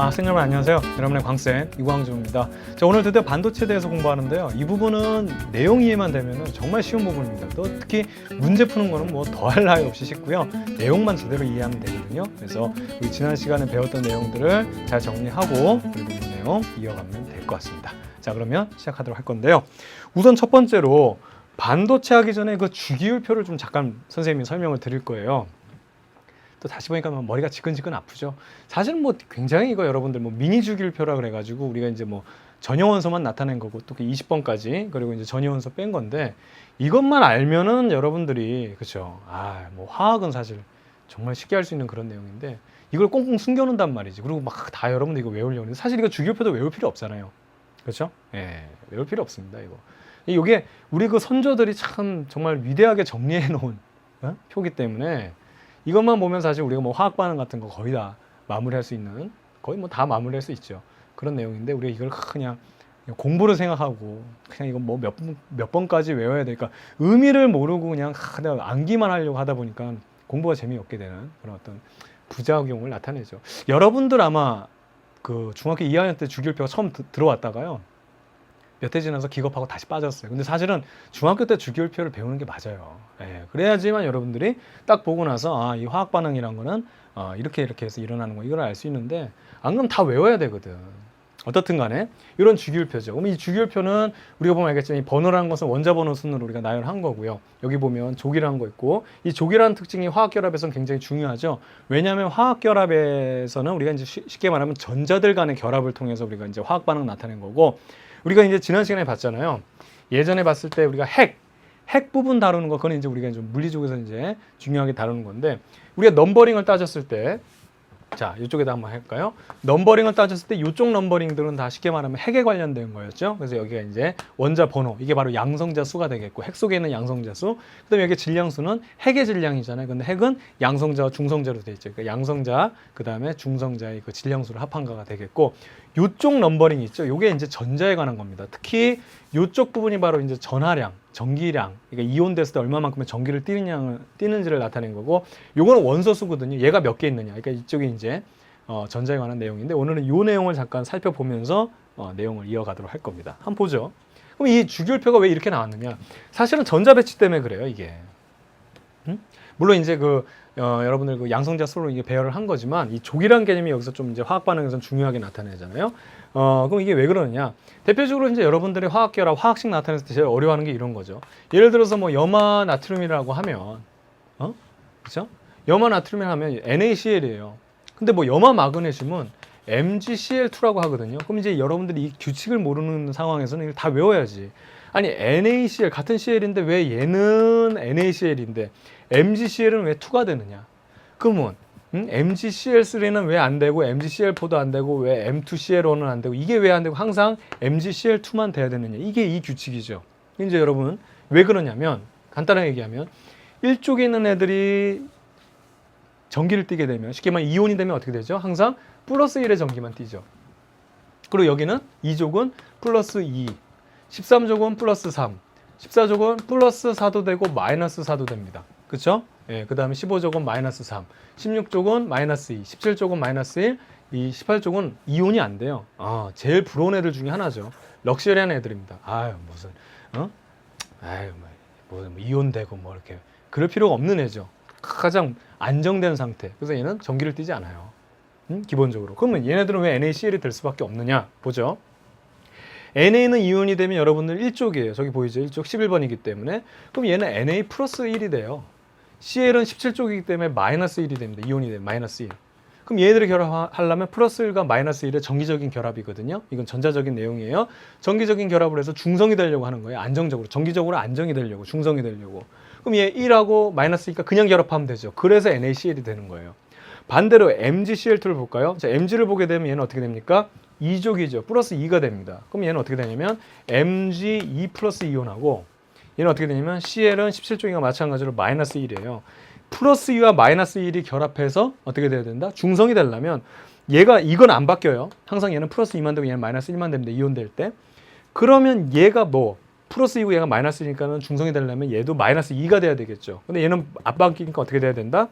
학생 여러분 안녕하세요. 여러분의 광쌤 이광주입니다. 자, 오늘 드디어 반도체에 대해서 공부하는데요. 이 부분은 내용 이해만 되면 정말 쉬운 부분입니다. 또 특히 문제 푸는 거는 뭐 더할 나위 없이 쉽고요. 내용만 제대로 이해하면 되거든요. 그래서 우리 지난 시간에 배웠던 내용들을 잘 정리하고 그리고 이 내용 이어가면 될 것 같습니다. 자, 그러면 시작하도록 할 건데요. 우선 첫 번째로 반도체 하기 전에 그 주기율표를 좀 잠깐 선생님이 설명을 드릴 거예요. 또 다시 보니까 머리가 지끈지끈 아프죠. 사실은 뭐 굉장히 이거 여러분들 뭐 미니 주기율표라 그래가지고 우리가 이제 뭐 전여원소만 나타낸 거고 또 20번까지 그리고 이제 전여원소 뺀 건데 이것만 알면은 여러분들이 그렇죠. 뭐 화학은 사실 정말 쉽게 할 수 있는 그런 내용인데 이걸 꽁꽁 숨겨놓는단 말이지. 그리고 막 다 여러분들 이거 외우려고 하는데 사실 이거 주기율표도 외울 필요 없잖아요. 그렇죠? 외울 필요 없습니다. 이게 우리 그 선조들이 참 정말 위대하게 정리해 놓은 표기 때문에. 이것만 보면 사실 우리가 뭐 화학 반응 같은 거 거의 다 마무리할 수 있는 거의 뭐 다 마무리할 수 있죠. 그런 내용인데 우리가 이걸 그냥 공부를 생각하고 그냥 이거 뭐 몇 번까지 외워야 되니까 의미를 모르고 그냥 암기만 하려고 하다 보니까 공부가 재미없게 되는 그런 어떤 부작용을 나타내죠. 여러분들 아마 그 중학교 2학년 때 주기율표가 처음 들어왔다가요. 몇 해 지나서 기겁하고 다시 빠졌어요. 근데 사실은 중학교 때 주기율표를 배우는 게 맞아요. 그래야지만 여러분들이 딱 보고 나서 이 화학 반응이란 거는 이렇게 해서 일어나는 거 이걸 알 수 있는데 안 그러면 다 외워야 되거든. 어떻든 간에 이런 주기율표죠. 그럼 이 주기율표는 우리가 보면 알겠지만 이 번호라는 것은 원자 번호 순으로 우리가 나열한 거고요. 여기 보면 족이라는 거 있고 이 족이라는 특징이 화학 결합에서는 굉장히 중요하죠. 왜냐하면 화학 결합에서는 우리가 이제 쉽게 말하면 전자들 간의 결합을 통해서 우리가 이제 화학 반응 나타낸 거고 우리가 이제 지난 시간에 봤잖아요. 예전에 봤을 때 우리가 핵 부분 다루는 거, 그건 이제 우리가 좀 물리적에서 이제 중요하게 다루는 건데, 우리가 넘버링을 따졌을 때, 자, 이쪽에다 한번 할까요? 넘버링을 따졌을 때 이쪽 넘버링들은 다 쉽게 말하면 핵에 관련된 거였죠. 그래서 여기가 이제 원자 번호, 이게 바로 양성자 수가 되겠고, 핵 속에 있는 양성자 수. 그다음에 여기 질량수는 핵의 질량이잖아요. 근데 핵은 양성자와 중성자로 되어 있죠. 그러니까 양성자, 그다음에 중성자의 그 질량수를 합한 거가 되겠고, 이쪽 넘버링 있죠. 이게 이제 전자에 관한 겁니다. 특히 이쪽 부분이 바로 이제 전하량, 전기량, 그러니까 이온됐을 때 얼마만큼의 전기를 띠는지를 나타낸 거고, 요거는 원소수거든요. 얘가 몇 개 있느냐. 그러니까 이쪽이 이제 전자에 관한 내용인데 오늘은 이 내용을 잠깐 살펴보면서 내용을 이어가도록 할 겁니다. 한번 보죠. 그럼 이 주기율표가 왜 이렇게 나왔느냐? 사실은 전자 배치 때문에 그래요, 이게. 물론 이제 여러분들 그 양성자 수로 이게 배열을 한 거지만 이 족이라는 개념이 여기서 좀 이제 화학 반응에서는 중요하게 나타내잖아요. 그럼 이게 왜 그러느냐? 대표적으로 이제 여러분들이 화학 결합, 화학식 나타냈을 때 제일 어려워하는 게 이런 거죠. 예를 들어서 뭐 염화 나트륨이라고 하면, 그렇죠? 염화 나트륨을 하면 NaCl이에요. 근데 뭐 염화 마그네슘은 MgCl2라고 하거든요. 그럼 이제 여러분들이 이 규칙을 모르는 상황에서는 이걸 다 외워야지. 아니 NaCl 같은 Cl인데 왜 얘는 NaCl인데 MgCl은 왜 2가 되느냐? 그러면 MgCl3는 왜 안 되고 MgCl4도 안 되고 왜 M2CL1은 안 되고 이게 왜 안 되고 항상 MgCl2만 돼야 되느냐? 이게 이 규칙이죠. 이제 여러분 왜 그러냐면 간단하게 얘기하면 일쪽에 있는 애들이 전기를 띠게 되면 쉽게 말하면 이온이 되면 어떻게 되죠? 항상 플러스 1의 전기만 띠죠. 그리고 여기는 2족은 플러스 2, 13족은 플러스 3, 14족은 플러스 4도 되고 마이너스 4도 됩니다. 그렇죠? 그 다음에 15족은 마이너스 3, 16족은 마이너스 2, 17족은 마이너스 1, 이 18족은 이온이 안 돼요. 제일 부러운 애들 중에 하나죠. 럭셔리한 애들입니다. 뭐 이온 되고 뭐 이렇게 그럴 필요가 없는 애죠. 가장 안정된 상태. 그래서 얘는 전기를 띠지 않아요. 기본적으로. 그러면 얘네들은 왜 NaCl이 될 수밖에 없느냐? 보죠. NA는 이온이 되면 여러분들 1족이에요. 저기 보이죠? 1족 11번이기 때문에. 그럼 얘는 Na 플러스 1이 돼요. Cl은 17족이기 때문에 마이너스 1이 됩니다. 이온이 되면 마이너스 1. 그럼 얘네들을 결합하려면 플러스 1과 마이너스 1의 정기적인 결합이거든요. 이건 전자적인 내용이에요. 정기적인 결합을 해서 중성이 되려고 하는 거예요. 안정적으로. 정기적으로 안정이 되려고. 중성이 되려고. 그럼 얘 1하고 마이너스 2니까 그냥 결합하면 되죠. 그래서 NaCl이 되는 거예요. 반대로 MgCl2를 볼까요? 자, Mg를 보게 되면 얘는 어떻게 됩니까? 2족이죠. 플러스 2가 됩니다. 그럼 얘는 어떻게 되냐면 Mg2 플러스 이온하고 얘는 어떻게 되냐면 Cl은 17족이가 마찬가지로 마이너스 1이에요. 플러스 2와 마이너스 1이 결합해서 어떻게 돼야 된다? 중성이 되려면 이건 안 바뀌어요. 항상 얘는 플러스 2만 되고 얘는 마이너스 1만 됩니다. 이온 될 때. 그러면 얘가 뭐 플러스 2고 얘가 마이너스 1이니까는 중성이 되려면 얘도 마이너스 2가 돼야 되겠죠. 근데 얘는 안 바뀌니까 어떻게 돼야 된다?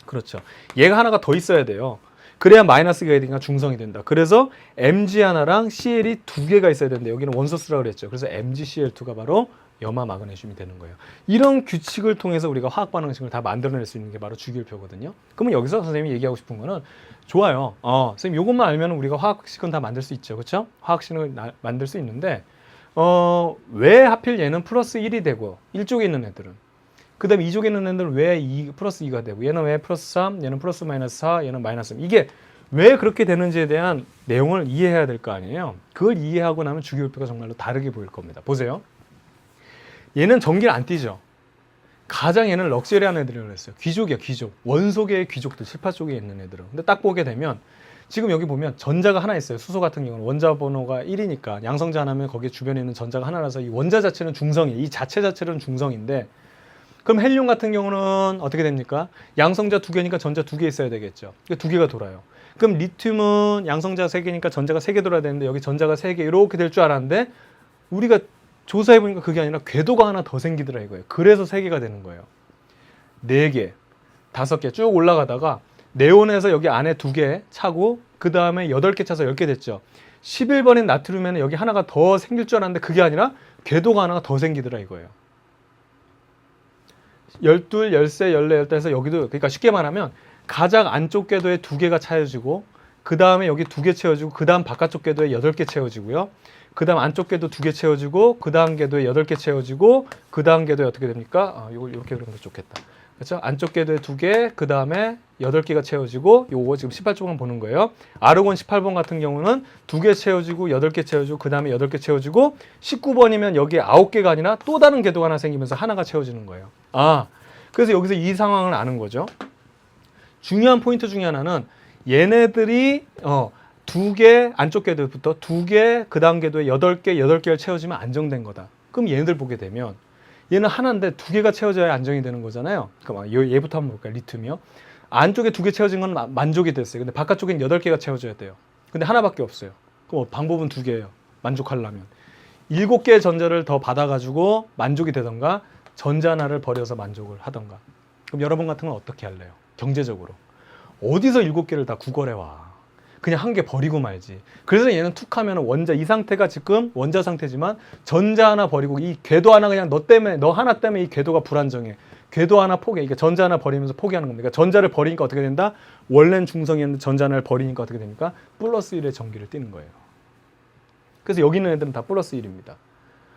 그렇죠. 얘가 하나가 더 있어야 돼요. 그래야 마이너스가 되니까 중성이 된다. 그래서 Mg 하나랑 Cl이 두 개가 있어야 되는데 여기는 원소수라고 그랬죠. 그래서 MgCl2가 바로 염화 마그네슘이 되는 거예요. 이런 규칙을 통해서 우리가 화학 반응식을 다 만들어낼 수 있는 게 바로 주기율표거든요. 그러면 여기서 선생님이 얘기하고 싶은 거는 좋아요. 선생님 이것만 알면 우리가 화학식은 다 만들 수 있죠. 그렇죠? 화학식을 만들 수 있는데 왜 하필 얘는 플러스 1이 되고 1쪽에 있는 애들은 그 다음에 2쪽에 있는 애들은 왜 2, 플러스 2가 되고 얘는 왜 플러스 3, 얘는 플러스 마이너스 4, 얘는 마이너스 3 이게 왜 그렇게 되는지에 대한 내용을 이해해야 될 거 아니에요. 그걸 이해하고 나면 주기율표가 정말로 다르게 보일 겁니다. 보세요. 얘는 전기를 안 띠죠. 가장 얘는 럭셔리한 애들이라고 그랬어요. 귀족이야, 귀족. 원소계의 귀족들, 7, 8쪽에 있는 애들은. 근데 딱 보게 되면 지금 여기 보면 전자가 하나 있어요. 수소 같은 경우는 원자 번호가 1이니까 양성자 하나면 거기에 주변에 있는 전자가 하나라서 이 원자 자체는 중성이에요. 이 자체 자체는 중성인데 그럼 헬륨 같은 경우는 어떻게 됩니까? 양성자 두 개니까 전자 두 개 있어야 되겠죠. 그러니까 두 개가 돌아요. 그럼 리튬은 양성자 세 개니까 전자가 세 개 돌아야 되는데 여기 전자가 세 개 이렇게 될 줄 알았는데 우리가 조사해보니까 그게 아니라 궤도가 하나 더 생기더라 이거예요. 그래서 세 개가 되는 거예요. 4개, 5개 쭉 올라가다가 네온에서 여기 안에 2개 차고 그 다음에 8개 차서 10개 됐죠. 11번인 나트륨에는 여기 하나가 더 생길 줄 알았는데 그게 아니라 궤도가 하나가 더 생기더라 이거예요. 12, 13, 14, 15에서 여기도 그러니까 쉽게 말하면 가장 안쪽 궤도에 2개가 차여지고 그 다음에 여기 2개 채워지고 그 다음 바깥쪽 궤도에 8개 채워지고요. 그 다음 안쪽 궤도 2개 채워지고 그 다음 궤도에 8개 채워지고 그 다음 궤도에 어떻게 됩니까? 이걸 이렇게 그리면 더 좋겠다. 그렇죠? 안쪽 궤도에 2개, 그 다음에 8개가 채워지고 요거 지금 18쪽만 보는 거예요. 아르곤 18번 같은 경우는 2개 채워지고 8개 채워지고 그 다음에 8개 채워지고 19번이면 여기에 9개가 아니라 또 다른 궤도가 하나 생기면서 하나가 채워지는 거예요. 그래서 여기서 이 상황을 아는 거죠. 중요한 포인트 중에 하나는 얘네들이 2개 안쪽 궤도부터 2개 그 다음 궤도에 8개, 8개를 채워지면 안정된 거다. 그럼 얘네들 보게 되면 얘는 하나인데 2개가 채워져야 안정이 되는 거잖아요. 그러니까 얘부터 한번 볼까요? 리튬이요. 안쪽에 2개 채워진 건 만족이 됐어요. 근데 바깥쪽엔 8개가 채워져야 돼요. 근데 하나밖에 없어요. 그럼 방법은 2개예요. 만족하려면. 7개의 전자를 더 받아가지고 만족이 되던가 전자 하나를 버려서 만족을 하던가. 그럼 여러분 같은 건 어떻게 할래요? 경제적으로. 어디서 7개를 다 구걸해 와. 그냥 한 개 버리고 말지. 그래서 얘는 툭 하면 원자 이 상태가 지금 원자 상태지만 전자 하나 버리고 이 궤도 하나 그냥 너 하나 때문에 이 궤도가 불안정해. 궤도 하나 포기해. 그러니까 전자 하나 버리면서 포기하는 겁니다. 그러니까 전자를 버리니까 어떻게 된다? 원래는 중성이었는데 전자 하나를 버리니까 어떻게 됩니까? 플러스 1의 전기를 띠는 거예요. 그래서 여기 있는 애들은 다 플러스 1입니다.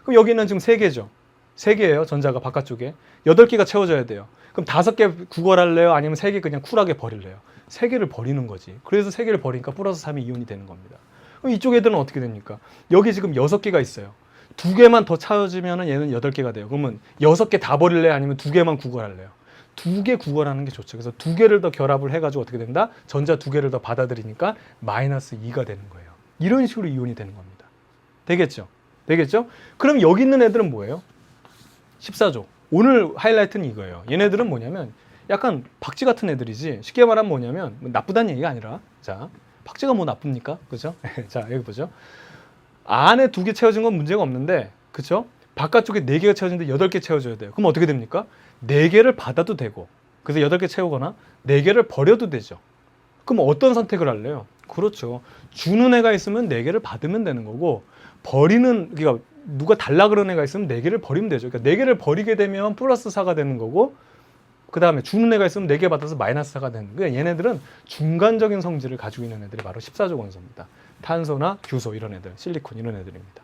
그럼 여기는 지금 3개죠. 3개예요. 전자가 바깥쪽에. 8개가 채워져야 돼요. 그럼 5개 구걸할래요? 아니면 3개 그냥 쿨하게 버릴래요? 3개를 버리는 거지. 그래서 3개를 버리니까 플러스 3이 이온이 되는 겁니다. 그럼 이쪽 애들은 어떻게 됩니까? 여기 지금 6개가 있어요. 2개만 더 채워지면 얘는 8개가 돼요. 그러면 6개 다 버릴래요? 아니면 2개만 구걸할래요? 2개 구걸하는 게 좋죠. 그래서 2개를 더 결합을 해가지고 어떻게 된다? 전자 2개를 더 받아들이니까 마이너스 2가 되는 거예요. 이런 식으로 이온이 되는 겁니다. 되겠죠? 되겠죠? 그럼 여기 있는 애들은 뭐예요? 14조. 오늘 하이라이트는 이거예요. 얘네들은 뭐냐면 약간 박쥐 같은 애들이지. 쉽게 말하면 뭐냐면 나쁘다는 얘기가 아니라 자, 박쥐가 뭐 나쁩니까? 그죠? 자, 여기 보죠. 안에 2개 채워진 건 문제가 없는데 그쵸? 바깥쪽에 4개가 채워지는데 8개 채워져야 돼요. 그럼 어떻게 됩니까? 4개를 받아도 되고 그래서 8개 채우거나 4개를 버려도 되죠. 그럼 어떤 선택을 할래요? 그렇죠. 주는 애가 있으면 4개를 받으면 되는 거고 버리는 그러니까 누가 달라 그러는 애가 있으면 4개를 버리면 되죠. 그러니까 4개를 버리게 되면 플러스 4가 되는 거고 그 다음에 주는 애가 있으면 4개 받아서 마이너스 4가 되는 거예요. 그러니까 얘네들은 중간적인 성질을 가지고 있는 애들이 바로 14조 원소입니다. 탄소나 규소 이런 애들, 실리콘 이런 애들입니다.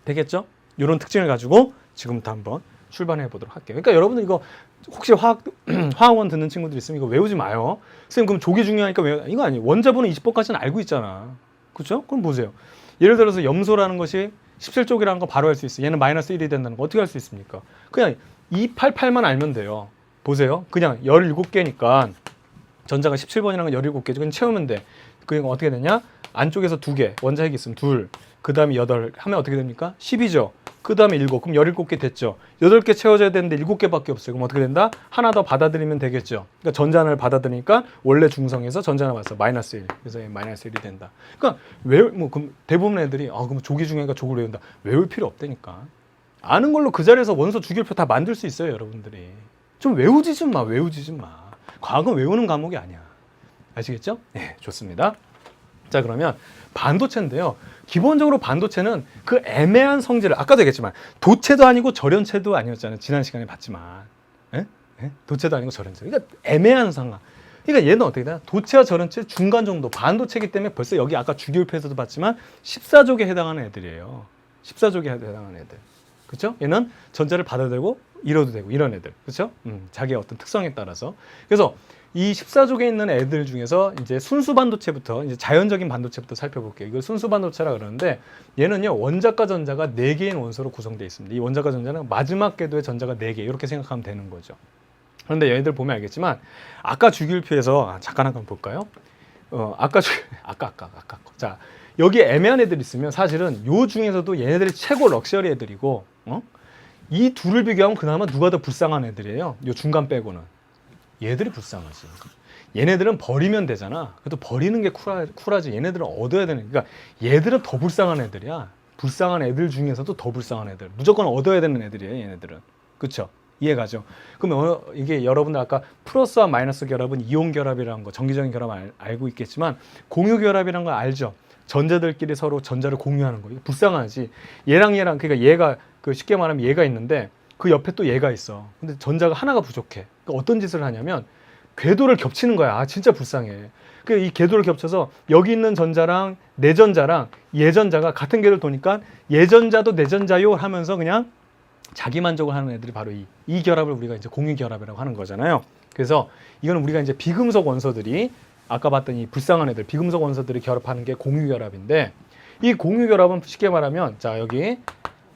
되겠죠? 이런 특징을 가지고 지금부터 한번 출발해 보도록 할게요. 그러니까 여러분들 이거 혹시 화학원 듣는 친구들 있으면 이거 외우지 마요. 선생님 그럼 조기 중요하니까 이거 아니에요. 원자번호 20번까지는 알고 있잖아. 그렇죠? 그럼 보세요. 예를 들어서 염소라는 것이 17쪽이라는 거 바로 알 수 있어요. 얘는 마이너스 1이 된다는 거 어떻게 할 수 있습니까? 그냥 288만 알면 돼요. 보세요. 그냥 17개니까 전자가 17번이라는 건 17개죠. 그냥 채우면 돼. 그러니까 어떻게 되냐? 안쪽에서 2개, 원자핵이 있으면 2, 그 다음에 8 하면 어떻게 됩니까? 10이죠. 그 다음에 7, 그럼 17개 됐죠. 8개 채워져야 되는데 7개밖에 없어요. 그럼 어떻게 된다? 하나 더 받아들이면 되겠죠. 그러니까 전자 하나를 받아들이니까 원래 중성에서 전자 하나 받았어. 마이너스 1. 그래서 마이너스 1이 된다. 그러니까 그럼 대부분 애들이 그럼 조기 중요하니까 조를 외운다. 외울 필요 없다니까. 아는 걸로 그 자리에서 원소 주기율표 다 만들 수 있어요, 여러분들이. 좀 외우지 좀 마. 과학은 외우는 과목이 아니야. 아시겠죠? 네, 좋습니다. 자, 그러면 반도체인데요. 기본적으로 반도체는 그 애매한 성질을 아까도 얘기했지만 도체도 아니고 절연체도 아니었잖아요. 지난 시간에 봤지만. 예? 예? 도체도 아니고 절연체. 그러니까 애매한 상황. 그러니까 얘는 어떻게 되나? 도체와 절연체 중간 정도. 반도체이기 때문에 벌써 여기 아까 주기율표에서도 봤지만 14족에 해당하는 애들이에요. 14족에 해당하는 애들. 그렇죠? 얘는 전자를 받아도 되고 잃어도 되고 이런 애들. 그렇죠? 자기의 어떤 특성에 따라서. 그래서 이 14족에 있는 애들 중에서 이제 순수 반도체부터 이제 자연적인 반도체부터 살펴볼게요. 이걸 순수 반도체라 그러는데 얘는요 원자과 전자가 4개의 원소로 구성되어 있습니다. 이 원자과 전자는 마지막 궤도의 전자가 4개 이렇게 생각하면 되는 거죠. 그런데 얘네들 보면 알겠지만 아까 주기율표에서 잠깐 한번 볼까요? 아까 자 여기 애매한 애들 있으면 사실은 요 중에서도 얘네들이 최고 럭셔리 애들이고 이 둘을 비교하면 그나마 누가 더 불쌍한 애들이에요. 요 중간 빼고는. 얘들이 불쌍하지. 얘네들은 버리면 되잖아. 그래도 버리는 게 쿨하지. 얘네들은 얻어야 되는. 그러니까 얘들은 더 불쌍한 애들이야. 불쌍한 애들 중에서도 더 불쌍한 애들. 무조건 얻어야 되는 애들이에요. 얘네들은. 그렇죠? 이해가죠? 그럼 이게 여러분들 아까 플러스와 마이너스 결합은 이온 결합이라는 거, 정기적인 결합 알고 있겠지만 공유 결합이라는 거 알죠? 전자들끼리 서로 전자를 공유하는 거. 이거 불쌍하지. 얘랑 그러니까 얘가 쉽게 말하면 얘가 있는데 그 옆에 또 얘가 있어. 근데 전자가 하나가 부족해. 그러니까 어떤 짓을 하냐면 궤도를 겹치는 거야. 아, 진짜 불쌍해. 이 궤도를 겹쳐서 여기 있는 전자랑 내 전자랑 얘 전자가 같은 궤도를 도니까 얘 전자도 내 전자요 하면서 그냥 자기 만족을 하는 애들이 바로 이 결합을 우리가 이제 공유 결합이라고 하는 거잖아요. 그래서 이거는 우리가 이제 비금속 원소들이 아까 봤던 이 불쌍한 애들 비금속 원소들이 결합하는 게 공유 결합인데 이 공유 결합은 쉽게 말하면 자 여기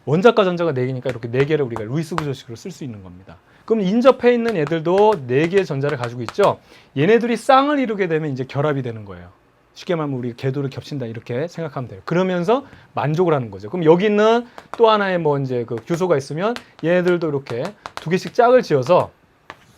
원자과 전자가 4개니까 이렇게 4개를 우리가 루이스 구조식으로 쓸 수 있는 겁니다. 그럼 인접해 있는 애들도 4개의 전자를 가지고 있죠. 얘네들이 쌍을 이루게 되면 이제 결합이 되는 거예요. 쉽게 말하면 우리 궤도를 겹친다 이렇게 생각하면 돼요. 그러면서 만족을 하는 거죠. 그럼 여기 있는 또 하나의 뭐 이제 그 규소가 있으면 얘네들도 이렇게 2개씩 짝을 지어서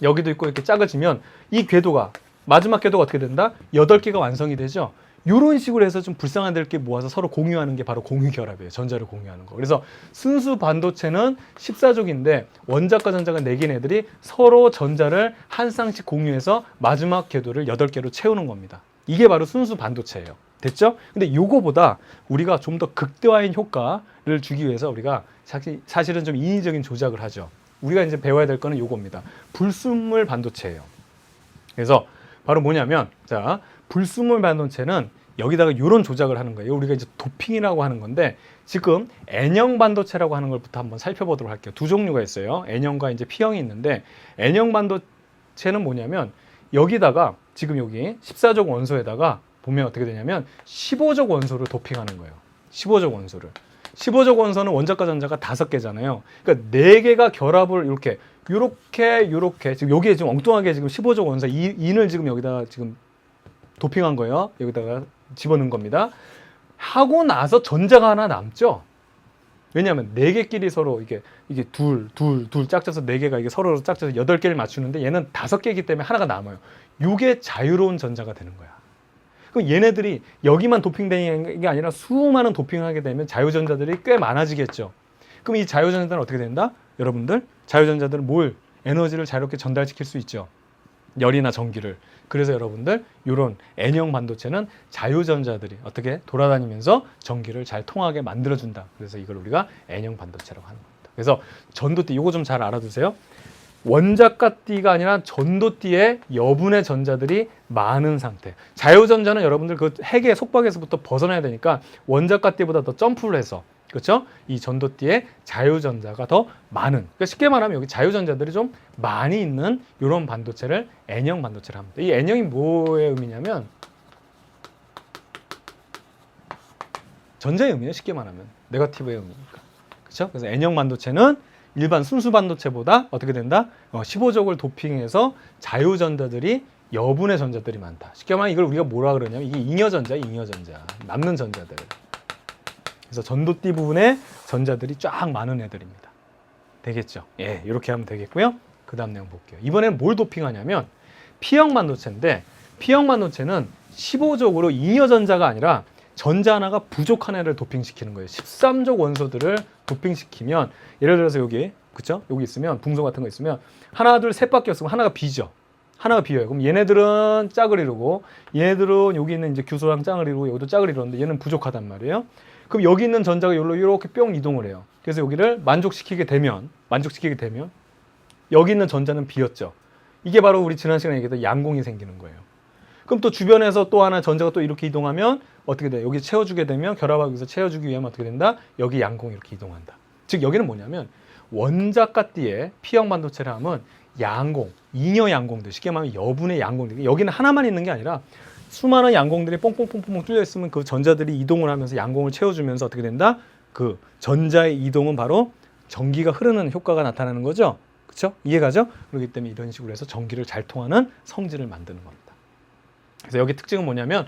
여기도 있고 이렇게 짝을 지면 이 궤도가 마지막 궤도가 어떻게 된다? 8개가 완성이 되죠. 이런 식으로 해서 좀 불쌍한 애들끼리 모아서 서로 공유하는 게 바로 공유 결합이에요. 전자를 공유하는 거. 그래서 순수 반도체는 14족인데 원자과 전자가 4개인 애들이 서로 전자를 한 쌍씩 공유해서 마지막 궤도를 8개로 채우는 겁니다. 이게 바로 순수 반도체예요. 됐죠? 근데 요거보다 우리가 좀 더 극대화인 효과를 주기 위해서 우리가 사실은 좀 인위적인 조작을 하죠. 우리가 이제 배워야 될 거는 요겁니다. 불순물 반도체예요. 그래서 바로 뭐냐면 자 불순물 반도체는 여기다가 이런 조작을 하는 거예요. 우리가 이제 도핑이라고 하는 건데 지금 N형 반도체라고 하는 걸부터 한번 살펴보도록 할게요. 두 종류가 있어요. N형과 이제 P형이 있는데 N형 반도체는 뭐냐면 여기다가 지금 여기 14족 원소에다가 보면 어떻게 되냐면 15족 원소를 도핑하는 거예요. 15족 원소를. 15족 원소는 원자과 전자가 5개잖아요. 그러니까 4개가 결합을 이렇게 지금 여기에 지금 엉뚱하게 지금 15족 원소 인을 지금 여기다 지금 도핑한 거예요. 여기다가 집어넣은 겁니다. 하고 나서 전자가 하나 남죠. 왜냐하면 4개끼리 서로 이게 둘 짝져서 4개가 이게 서로 짝져서 8개를 맞추는데 얘는 5개이기 때문에 하나가 남아요. 이게 자유로운 전자가 되는 거야. 그럼 얘네들이 여기만 도핑되는 게 아니라 수많은 도핑을 하게 되면 자유전자들이 꽤 많아지겠죠. 그럼 이 자유전자들은 어떻게 된다? 여러분들 자유전자들은 에너지를 자유롭게 전달시킬 수 있죠. 열이나 전기를. 그래서 여러분들 이런 N형 반도체는 자유전자들이 어떻게 돌아다니면서 전기를 잘 통하게 만들어준다. 그래서 이걸 우리가 N형 반도체라고 하는 겁니다. 그래서 전도띠 이거 좀 잘 알아두세요. 원자과띠가 아니라 전도띠에 여분의 전자들이 많은 상태. 자유전자는 여러분들 그 핵의 속박에서부터 벗어나야 되니까 원자과띠보다 더 점프를 해서 그렇죠? 이 전도띠에 자유전자가 더 많은. 그러니까 쉽게 말하면 여기 자유전자들이 좀 많이 있는 이런 반도체를 N형 반도체를 합니다. 이 N형이 뭐의 의미냐면 전자의 의미예요. 쉽게 말하면 네거티브의 의미니까. 그렇죠? 그래서 N형 반도체는 일반 순수 반도체보다 어떻게 된다? 15족을 도핑해서 자유전자들이 여분의 전자들이 많다. 쉽게 말하면 이걸 우리가 뭐라 그러냐면 이게 잉여전자, 남는 전자들. 그래서 전도띠 부분에 전자들이 쫙 많은 애들입니다. 되겠죠? 예, 이렇게 하면 되겠고요. 그 다음 내용 볼게요. 이번에는 뭘 도핑하냐면 P형 반도체인데 P형 반도체는 15족으로 잉여전자가 아니라 전자 하나가 부족한 애를 도핑시키는 거예요. 13족 원소들을 도핑시키면 예를 들어서 여기 그쵸? 여기 있으면 붕소 같은 거 있으면 하나 둘 셋밖에 없으면 하나가 비죠. 하나가 비어요. 그럼 얘네들은 짝을 이루고 얘네들은 여기 있는 이제 규소랑 짝을 이루고 여기도 짝을 이루는데 얘는 부족하단 말이에요. 그럼 여기 있는 전자가 여기로 이렇게 뿅 이동을 해요. 그래서 여기를 만족시키게 되면 여기 있는 전자는 비었죠. 이게 바로 우리 지난 시간에 얘기했던 양공이 생기는 거예요. 그럼 또 주변에서 또 하나 전자가 또 이렇게 이동하면 어떻게 돼요? 여기 채워주게 되면 결합하기 위해서 채워주기 위하면 어떻게 된다? 여기 양공이 이렇게 이동한다. 즉 여기는 뭐냐면 원자가 띠에 P형 반도체를 하면 양공, 잉여 양공들, 쉽게 말하면 여분의 양공들. 여기는 하나만 있는 게 아니라 수많은 양공들이 뽕뽕뽕뽕 뚫려 있으면 그 전자들이 이동을 하면서 양공을 채워주면서 어떻게 된다? 그 전자의 이동은 바로 전기가 흐르는 효과가 나타나는 거죠. 그렇죠? 이해가죠? 그렇기 때문에 이런 식으로 해서 전기를 잘 통하는 성질을 만드는 겁니다. 그래서 여기 특징은 뭐냐면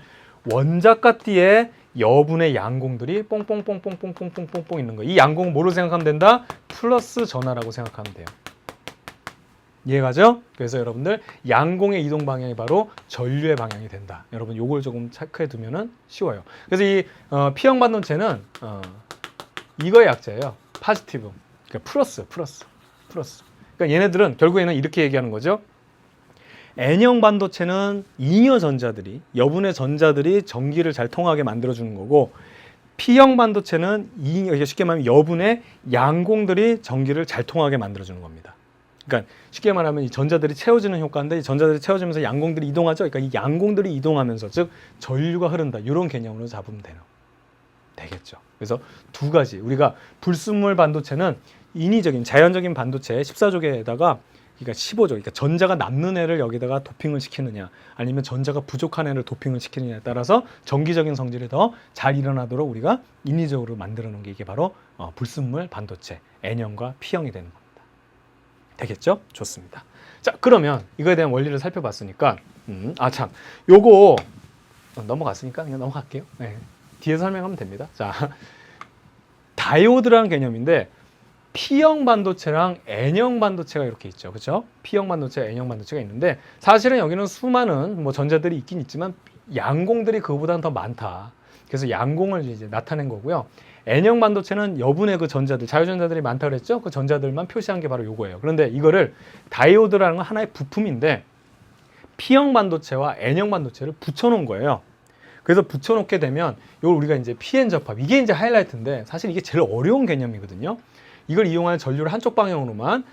원자가 띠에 여분의 양공들이 뽕뽕뽕뽕뽕뽕뽕뽕 있는 거예요. 이 양공은 뭐로 생각하면 된다? 플러스 전하라고 생각하면 돼요. 이해가죠? 그래서 여러분들 양공의 이동 방향이 바로 전류의 방향이 된다. 여러분 요걸 조금 체크해 두면은 쉬워요. 그래서 이 P형 반도체는 이거의 약자예요. 파지티브. 그러니까 플러스. 그러니까 얘네들은 결국에는 이렇게 얘기하는 거죠. N형 반도체는 잉여 전자들이 여분의 전자들이 전기를 잘 통하게 만들어주는 거고 P형 반도체는 쉽게 말하면 여분의 양공들이 전기를 잘 통하게 만들어주는 겁니다. 그러니까 쉽게 말하면 이 전자들이 채워지는 효과인데 이 전자들이 채워지면서 양공들이 이동하죠. 그러니까 이 양공들이 이동하면서 즉 전류가 흐른다. 이런 개념으로 잡으면 되겠죠. 그래서 두 가지 우리가 불순물 반도체는 인위적인 자연적인 반도체 14조개에다가 그러니까 15조, 그러니까 전자가 남는 애를 여기다가 도핑을 시키느냐 아니면 전자가 부족한 애를 도핑을 시키느냐에 따라서 전기적인 성질이 더 잘 일어나도록 우리가 인위적으로 만들어 놓은 게 이게 바로 불순물 반도체 N형과 P형이 되는 겁니다. 되겠죠? 좋습니다. 자, 그러면 이거에 대한 원리를 살펴봤으니까 참 요거 넘어갔으니까 그냥 넘어갈게요. 네. 뒤에서 설명하면 됩니다. 자, 다이오드라는 개념인데 P형 반도체랑 N형 반도체가 이렇게 있죠. 그렇죠? P형 반도체, N형 반도체가 있는데 사실은 여기는 수많은 전자들이 있긴 있지만 양공들이 그거보다는 더 많다. 그래서 양공을 이제 나타낸 거고요. N형 반도체는 여분의 그 전자들, 자유전자들이 많다고 그랬죠? 그 전자들만 표시한 게 바로 요거예요. 그런데 이거를 다이오드라는 건 하나의 부품인데 P형 반도체와 N형 반도체를 붙여놓은 거예요. 그래서 붙여놓게 되면 이걸 우리가 이제 PN 접합, 이게 이제 하이라이트인데 사실 이게 제일 어려운 개념이거든요. 이걸 이용하는 전류를 한쪽 방향으로만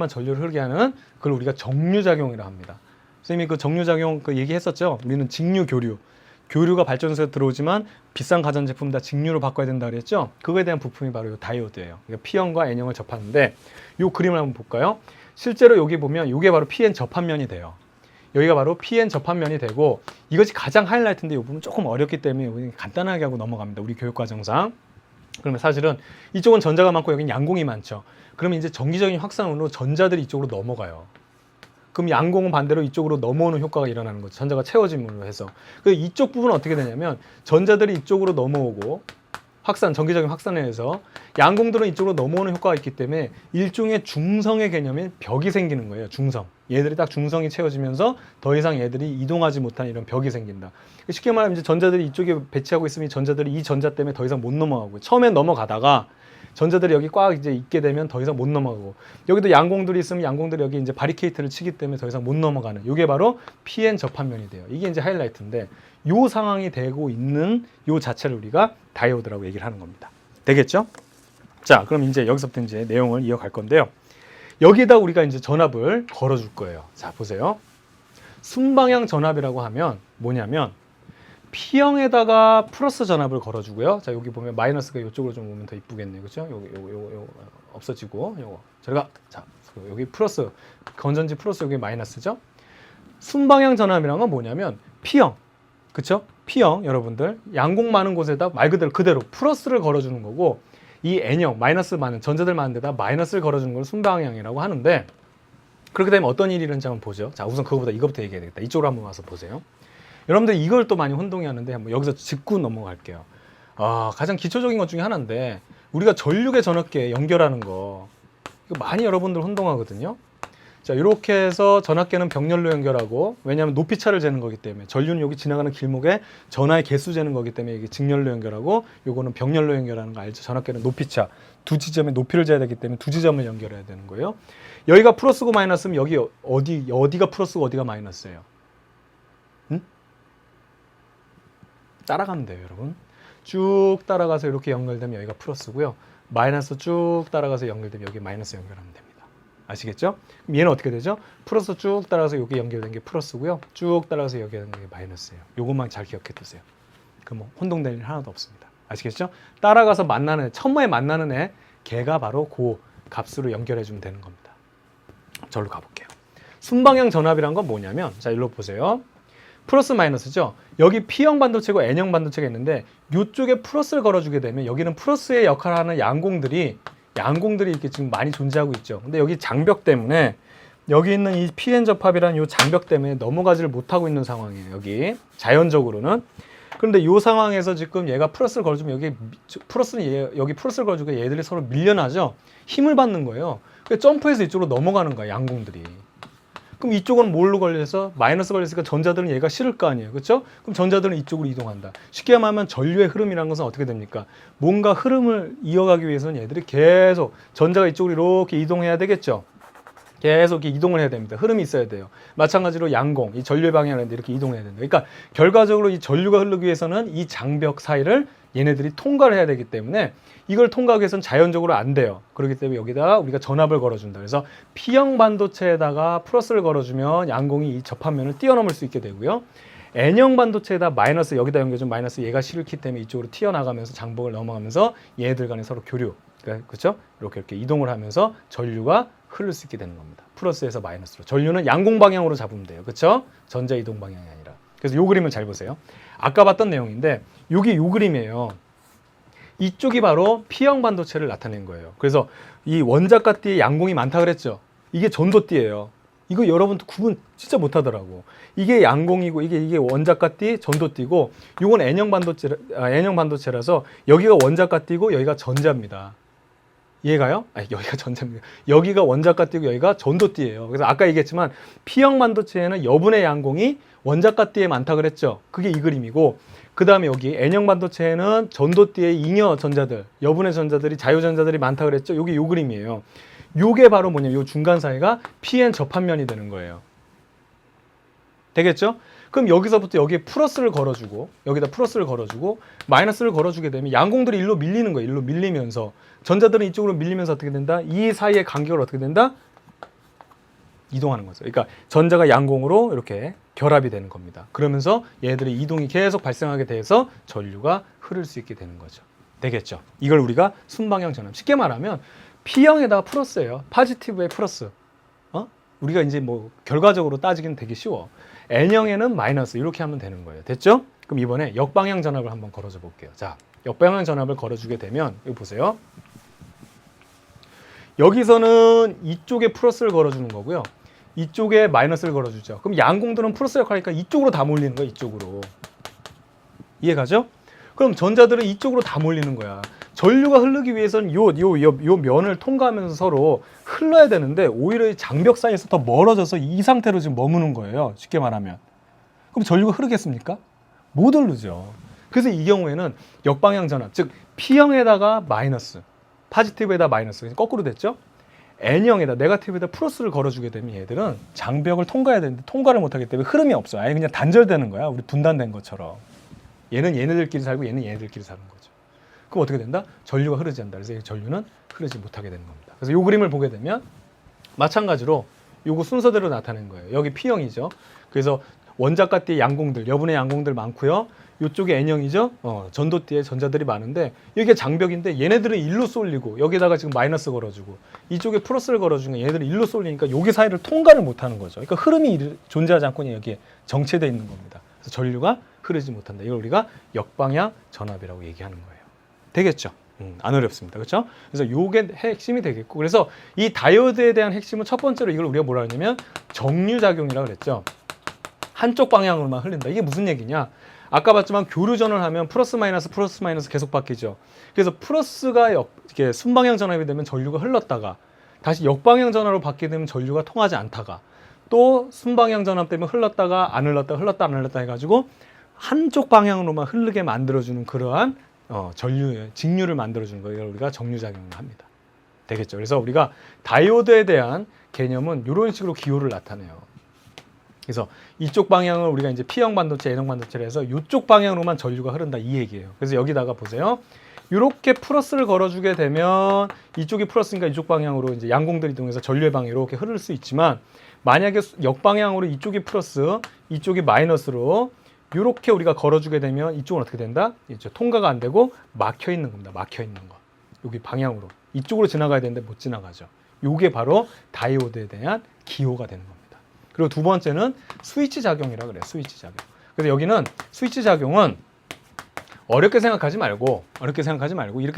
전류를 흐르게 하는 그걸 우리가 정류작용이라 합니다. 선생님이 그 정류작용 그 얘기했었죠. 우리는 교류가 발전소에 들어오지만 비싼 가전제품 다 직류로 바꿔야 된다 그랬죠. 그거에 대한 부품이 바로 이 다이오드예요. 그러니까 P형과 N형을 접하는데 이 그림을 한번 볼까요? 실제로 여기 보면 이게 바로 PN 접합면이 돼요. 여기가 바로 PN 접합면이 되고 이것이 가장 하이라이트인데 이 부분 조금 어렵기 때문에 우리 간단하게 하고 넘어갑니다. 우리 교육과정상. 그러면 사실은 이쪽은 전자가 많고 여기는 양공이 많죠. 그러면 이제 전기적인 확산으로 전자들이 이쪽으로 넘어가요. 그럼 양공은 반대로 이쪽으로 넘어오는 효과가 일어나는 거죠. 전자가 채워짐으로 해서. 그래서 이쪽 부분은 어떻게 되냐면 전자들이 이쪽으로 넘어오고 전기적인 확산에 의해서 양공들은 이쪽으로 넘어오는 효과가 있기 때문에 일종의 중성의 개념인 벽이 생기는 거예요. 중성. 얘들이 딱 중성이 채워지면서 더 이상 얘들이 이동하지 못하는 이런 벽이 생긴다. 쉽게 말하면 이제 전자들이 이쪽에 배치하고 있으면 전자들이 이 전자 때문에 더 이상 못 넘어가고 처음엔 넘어가다가 전자들이 여기 꽉 이제 있게 되면 더 이상 못 넘어가고 여기도 양공들이 있으면 양공들이 여기 이제 바리케이트를 치기 때문에 더 이상 못 넘어가는 이게 바로 PN 접합면이 돼요. 이게 이제 하이라이트인데 요 상황이 되고 있는 요 자체를 우리가 다이오드라고 얘기를 하는 겁니다. 되겠죠? 자, 그럼 이제 여기서부터 이제 내용을 이어갈 건데요. 여기에다 우리가 이제 전압을 걸어줄 거예요. 자, 보세요. 순방향 전압이라고 하면 뭐냐면 P형에다가 플러스 전압을 걸어주고요. 자, 여기 보면 마이너스가 이쪽으로 좀 오면 더 이쁘겠네요. 그렇죠? 요거 없어지고 요거 저희가 자, 여기 플러스 건전지 플러스 여기 마이너스죠? 순방향 전압이란 건 뭐냐면 P형. 그렇죠? P형 여러분들 양공 많은 곳에다 말 그대로 플러스를 걸어주는 거고 이 N형 마이너스 많은 전자들 많은 데다 마이너스를 걸어주는 걸 순방향이라고 하는데 그렇게 되면 어떤 일이 일어나는지 한번 보죠. 자, 우선 이거부터 얘기해야 되겠다. 이쪽으로 한번 와서 보세요. 여러분들 이걸 또 많이 혼동이 하는데 한번 여기서 짚고 넘어갈게요. 가장 기초적인 것 중에 우리가 전류계 전압계 연결하는 거 이거 많이 여러분들 혼동하거든요. 자, 이렇게 해서 전압계는 병렬로 연결하고, 왜냐하면 높이차를 재는 거기 때문에, 전류는 여기 지나가는 길목에 전하의 개수 재는 거기 때문에 이게 직렬로 연결하고, 요거는 병렬로 연결하는 거 알죠? 전압계는 높이차, 두 지점의 높이를 재야 되기 때문에 두 지점을 연결해야 되는 거예요. 여기가 플러스고 마이너스면 여기 어디가 플러스고 어디가 마이너스예요? 응? 따라가면 돼요, 여러분. 쭉 따라가서 이렇게 연결되면 여기가 플러스고요. 마이너스 쭉 따라가서 연결되면 여기 마이너스 연결하면 됩니다. 아시겠죠? 그럼 얘는 어떻게 되죠? 플러스 쭉 따라가서 여기 연결된 게 플러스고요. 쭉 따라가서 연결된 게 마이너스예요. 요것만 잘 기억해 두세요. 그럼 뭐 혼동될 일 하나도 없습니다. 아시겠죠? 따라가서 만나는 천마에 만나는 애, 걔가 바로 그 값으로 연결해 주면 되는 겁니다. 절로 가볼게요. 순방향 전압이란 건 뭐냐면, 자, 일로 보세요. 플러스 마이너스죠. 여기 P형 반도체고 N형 반도체가 있는데 이쪽에 플러스를 걸어주게 되면 여기는 플러스의 역할을 하는 양공들이 이렇게 지금 많이 존재하고 있죠. 근데 여기 장벽 때문에 여기 있는 이 PN 접합이라는 이 장벽 때문에 넘어가지를 못하고 있는 상황이에요. 여기 자연적으로는. 그런데 이 상황에서 지금 얘가 플러스를 걸어주면 여기 플러스를 걸어주고 얘들이 서로 밀려나죠. 힘을 받는 거예요. 그래서 점프해서 이쪽으로 넘어가는 거야, 양공들이. 그럼 이쪽은 뭘로 걸려서 마이너스 걸렸으니까 전자들은 얘가 싫을 거 아니에요. 그렇죠? 그럼 전자들은 이쪽으로 이동한다. 쉽게 말하면 전류의 흐름이라는 것은 어떻게 됩니까? 뭔가 흐름을 이어가기 위해서는 얘들이 계속 전자가 이쪽으로 이렇게 이동해야 되겠죠. 계속 이렇게 이동을 해야 됩니다. 흐름이 있어야 돼요. 마찬가지로 양공, 이 전류의 방향을 이렇게 이동해야 된다. 그러니까 결과적으로 이 전류가 흐르기 위해서는 이 장벽 사이를 얘네들이 통과를 해야 되기 때문에 이걸 통과하기 위해서는 자연적으로 안 돼요. 그렇기 때문에 여기다가 우리가 전압을 걸어준다. 그래서 P형 반도체에다가 플러스를 걸어주면 양공이 이 접합면을 뛰어넘을 수 있게 되고요. N형 반도체에다 마이너스, 여기다 연결해주면 마이너스, 얘가 싫기 때문에 이쪽으로 튀어나가면서 장벽을 넘어가면서 얘네들 간에 서로 교류, 그렇죠? 이렇게 이동을 하면서 전류가 흐를 수 있게 되는 겁니다. 플러스에서 마이너스로. 전류는 양공 방향으로 잡으면 돼요. 그렇죠? 전자 이동 방향이 아니라. 그래서 요 그림을 잘 보세요. 아까 봤던 내용인데 여기 요 그림이에요. 이쪽이 바로 P형 반도체를 나타낸 거예요. 그래서 이 원자가 띠에 양공이 많다 그랬죠. 이게 전도띠예요. 이거 여러분도 구분 진짜 못하더라고. 이게 양공이고 이게 원자가 띠, 전도띠고 이건 N형 반도체라서 여기가 원자가 띠고 여기가 전자입니다. 이해가요? 여기가 전자입니다. 여기가 원자가 띠고 여기가 전도띠예요. 그래서 아까 얘기했지만 P형 반도체에는 여분의 양공이 원자가 띠에 많다 그랬죠. 그게 이 그림이고, 그 다음에 여기 N형 반도체에는 전도띠의 잉여 전자들, 여분의 전자들이, 자유전자들이 많다 그랬죠. 여기 요 그림이에요. 요게 바로 뭐냐면 요 중간 사이가 PN 접합면이 되는 거예요. 되겠죠? 그럼 여기서부터 여기에 플러스를 걸어주고, 여기다 플러스를 걸어주고, 마이너스를 걸어주게 되면 양공들이 일로 밀리는 거예요. 일로 밀리면서. 전자들은 이쪽으로 밀리면서 어떻게 된다? 이 사이의 간격을 어떻게 된다? 이동하는 거죠. 그러니까 전자가 양공으로 이렇게 결합이 되는 겁니다. 그러면서 얘들의 이동이 계속 발생하게 돼서 전류가 흐를 수 있게 되는 거죠. 되겠죠? 이걸 우리가 순방향 전압. 쉽게 말하면 P형에다가 플러스예요. 포지티브의 플러스. 우리가 이제 뭐 결과적으로 따지기는 되게 쉬워. N형에는 마이너스, 이렇게 하면 되는 거예요. 됐죠? 그럼 이번에 역방향 전압을 한번 걸어줘 볼게요. 자, 역방향 전압을 걸어주게 되면 이거 보세요. 여기서는 이쪽에 플러스를 걸어주는 거고요. 이쪽에 마이너스를 걸어주죠. 그럼 양공들은 플러스 역할이니까 이쪽으로 다 몰리는 거야, 이쪽으로. 이해가죠? 그럼 전자들은 이쪽으로 다 몰리는 거야. 전류가 흐르기 위해서는 요 면을 통과하면서 서로 흘러야 되는데 오히려 장벽 사이에서 더 멀어져서 이 상태로 지금 머무는 거예요. 쉽게 말하면. 그럼 전류가 흐르겠습니까? 못 흐르죠. 그래서 이 경우에는 역방향 전압, 즉 P형에다가 마이너스, 포지티브에다 마이너스, 거꾸로 됐죠? N형에다, 네거티브에다 플러스를 걸어주게 되면 얘들은 장벽을 통과해야 되는데 통과를 못하기 때문에 흐름이 없어요. 아예 그냥 단절되는 거야. 우리 분단된 것처럼. 얘는 얘네들끼리 살고 얘는 얘네들끼리 사는 거죠. 그럼 어떻게 된다? 전류가 흐르지 않는다. 그래서 이 전류는 흐르지 못하게 되는 겁니다. 그래서 이 그림을 보게 되면 마찬가지로 요거 순서대로 나타낸 거예요. 여기 P형이죠. 그래서 원자가띠의 양공들, 여분의 양공들 많고요. 이쪽에 N형이죠. 전도띠에 전자들이 많은데 이게 장벽인데 얘네들은 일로 쏠리고 여기다가 지금 마이너스 걸어주고 이쪽에 플러스를 걸어주면 얘네들은 일로 쏠리니까 여기 사이를 통과를 못하는 거죠. 그러니까 흐름이 존재하지 않고 여기에 정체되어 있는 겁니다. 그래서 전류가 흐르지 못한다. 이걸 우리가 역방향 전압이라고 얘기하는 거예요. 되겠죠? 안 어렵습니다. 그렇죠? 그래서 요게 핵심이 되겠고, 그래서 이 다이오드에 대한 핵심은 첫 번째로 이걸 우리가 뭐라 하냐면 정류작용이라고 그랬죠. 한쪽 방향으로만 흘린다. 이게 무슨 얘기냐? 아까 봤지만 교류전을 하면 플러스 마이너스 계속 바뀌죠. 그래서 플러스가 이렇게 순방향 전압이 되면 전류가 흘렀다가 다시 역방향 전압으로 받게 되면 전류가 통하지 않다가 또 순방향 전압 때문에 흘렀다가 안 흘렀다 흘렀다 안 흘렀다 해가지고 한쪽 방향으로만 흐르게 만들어주는 그러한 전류의 직류를 만들어주는 거예요. 이걸 우리가 정류작용을 합니다. 되겠죠. 그래서 우리가 다이오드에 대한 개념은 이런 식으로 기호를 나타내요. 그래서 이쪽 방향을 우리가 이제 P형 반도체, N형 반도체를 해서 이쪽 방향으로만 전류가 흐른다 이 얘기예요. 그래서 여기다가 보세요. 이렇게 플러스를 걸어주게 되면 이쪽이 플러스니까 이쪽 방향으로 이제 양공들 이동해서 전류의 방향이 이렇게 흐를 수 있지만 만약에 역방향으로 이쪽이 플러스, 이쪽이 마이너스로 이렇게 우리가 걸어주게 되면 이쪽은 어떻게 된다? 이제 통과가 안 되고 막혀 있는 겁니다. 막혀 있는 거. 여기 방향으로 이쪽으로 지나가야 되는데 못 지나가죠. 이게 바로 다이오드에 대한 기호가 되는 겁니다. 그리고 두 번째는 스위치 작용이라 그래요. 스위치 작용. 그래서 여기는 스위치 작용은 어렵게 생각하지 말고 이렇게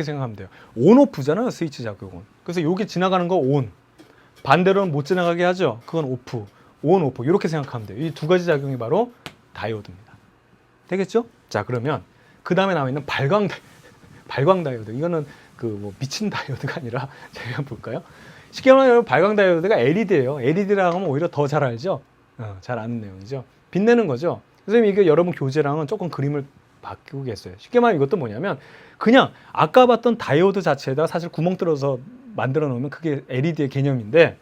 생각하면 돼요. 온오프잖아요. 스위치 작용은. 그래서 여기 지나가는 거 온, 반대로는 못 지나가게 하죠. 그건 오프, 온, 오프 이렇게 생각하면 돼요. 이 두 가지 작용이 바로 다이오드입니다. 되겠죠? 자, 그러면 그 다음에 나와 있는 발광 다이오드. 이거는 그 뭐 미친 다이오드가 아니라 제가 한번 볼까요? 쉽게 말하면 발광 다이오드가 LED예요. LED라고 하면 오히려 더 잘 알죠? 잘 아는 내용이죠. 빛내는 거죠. 선생님 이게 여러분 교재랑은 조금 그림을 바꾸겠어요. 쉽게 말하면 이것도 뭐냐면 그냥 아까 봤던 다이오드 자체에다 사실 구멍 뚫어서 만들어 놓으면 그게 LED의 개념인데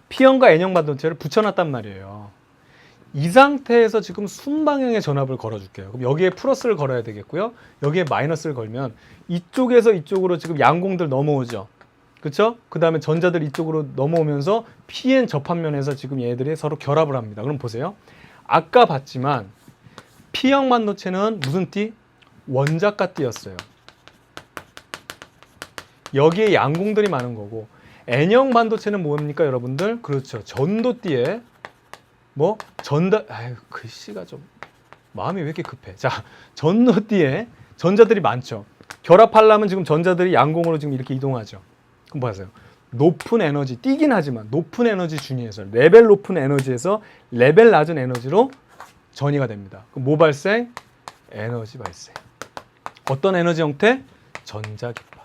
P형과 N형 반도체를 붙여놨단 말이에요. 이 상태에서 지금 순방향의 전압을 걸어줄게요. 그럼 여기에 플러스를 걸어야 되겠고요. 여기에 마이너스를 걸면 이쪽에서 이쪽으로 지금 양공들 넘어오죠. 그렇죠? 그 다음에 전자들 이쪽으로 넘어오면서 PN 접합면에서 지금 얘들이 서로 결합을 합니다. 그럼 보세요. 아까 봤지만 P형 반도체는 무슨 띠? 원자가 띠였어요. 여기에 양공들이 많은 거고 N형 반도체는 뭡니까 여러분들? 그렇죠. 전도띠에 뭐 아유 글씨가 좀 마음이 왜 이렇게 급해. 자, 전도띠에 전자들이 많죠. 결합하려면 지금 전자들이 양공으로 지금 이렇게 이동하죠. 그럼 보세요. 높은 에너지, 뛰긴 하지만 높은 에너지 준위에서 레벨 높은 에너지에서 레벨 낮은 에너지로 전이가 됩니다. 그럼 뭐 발생? 에너지 발생. 어떤 에너지 형태? 전자기파.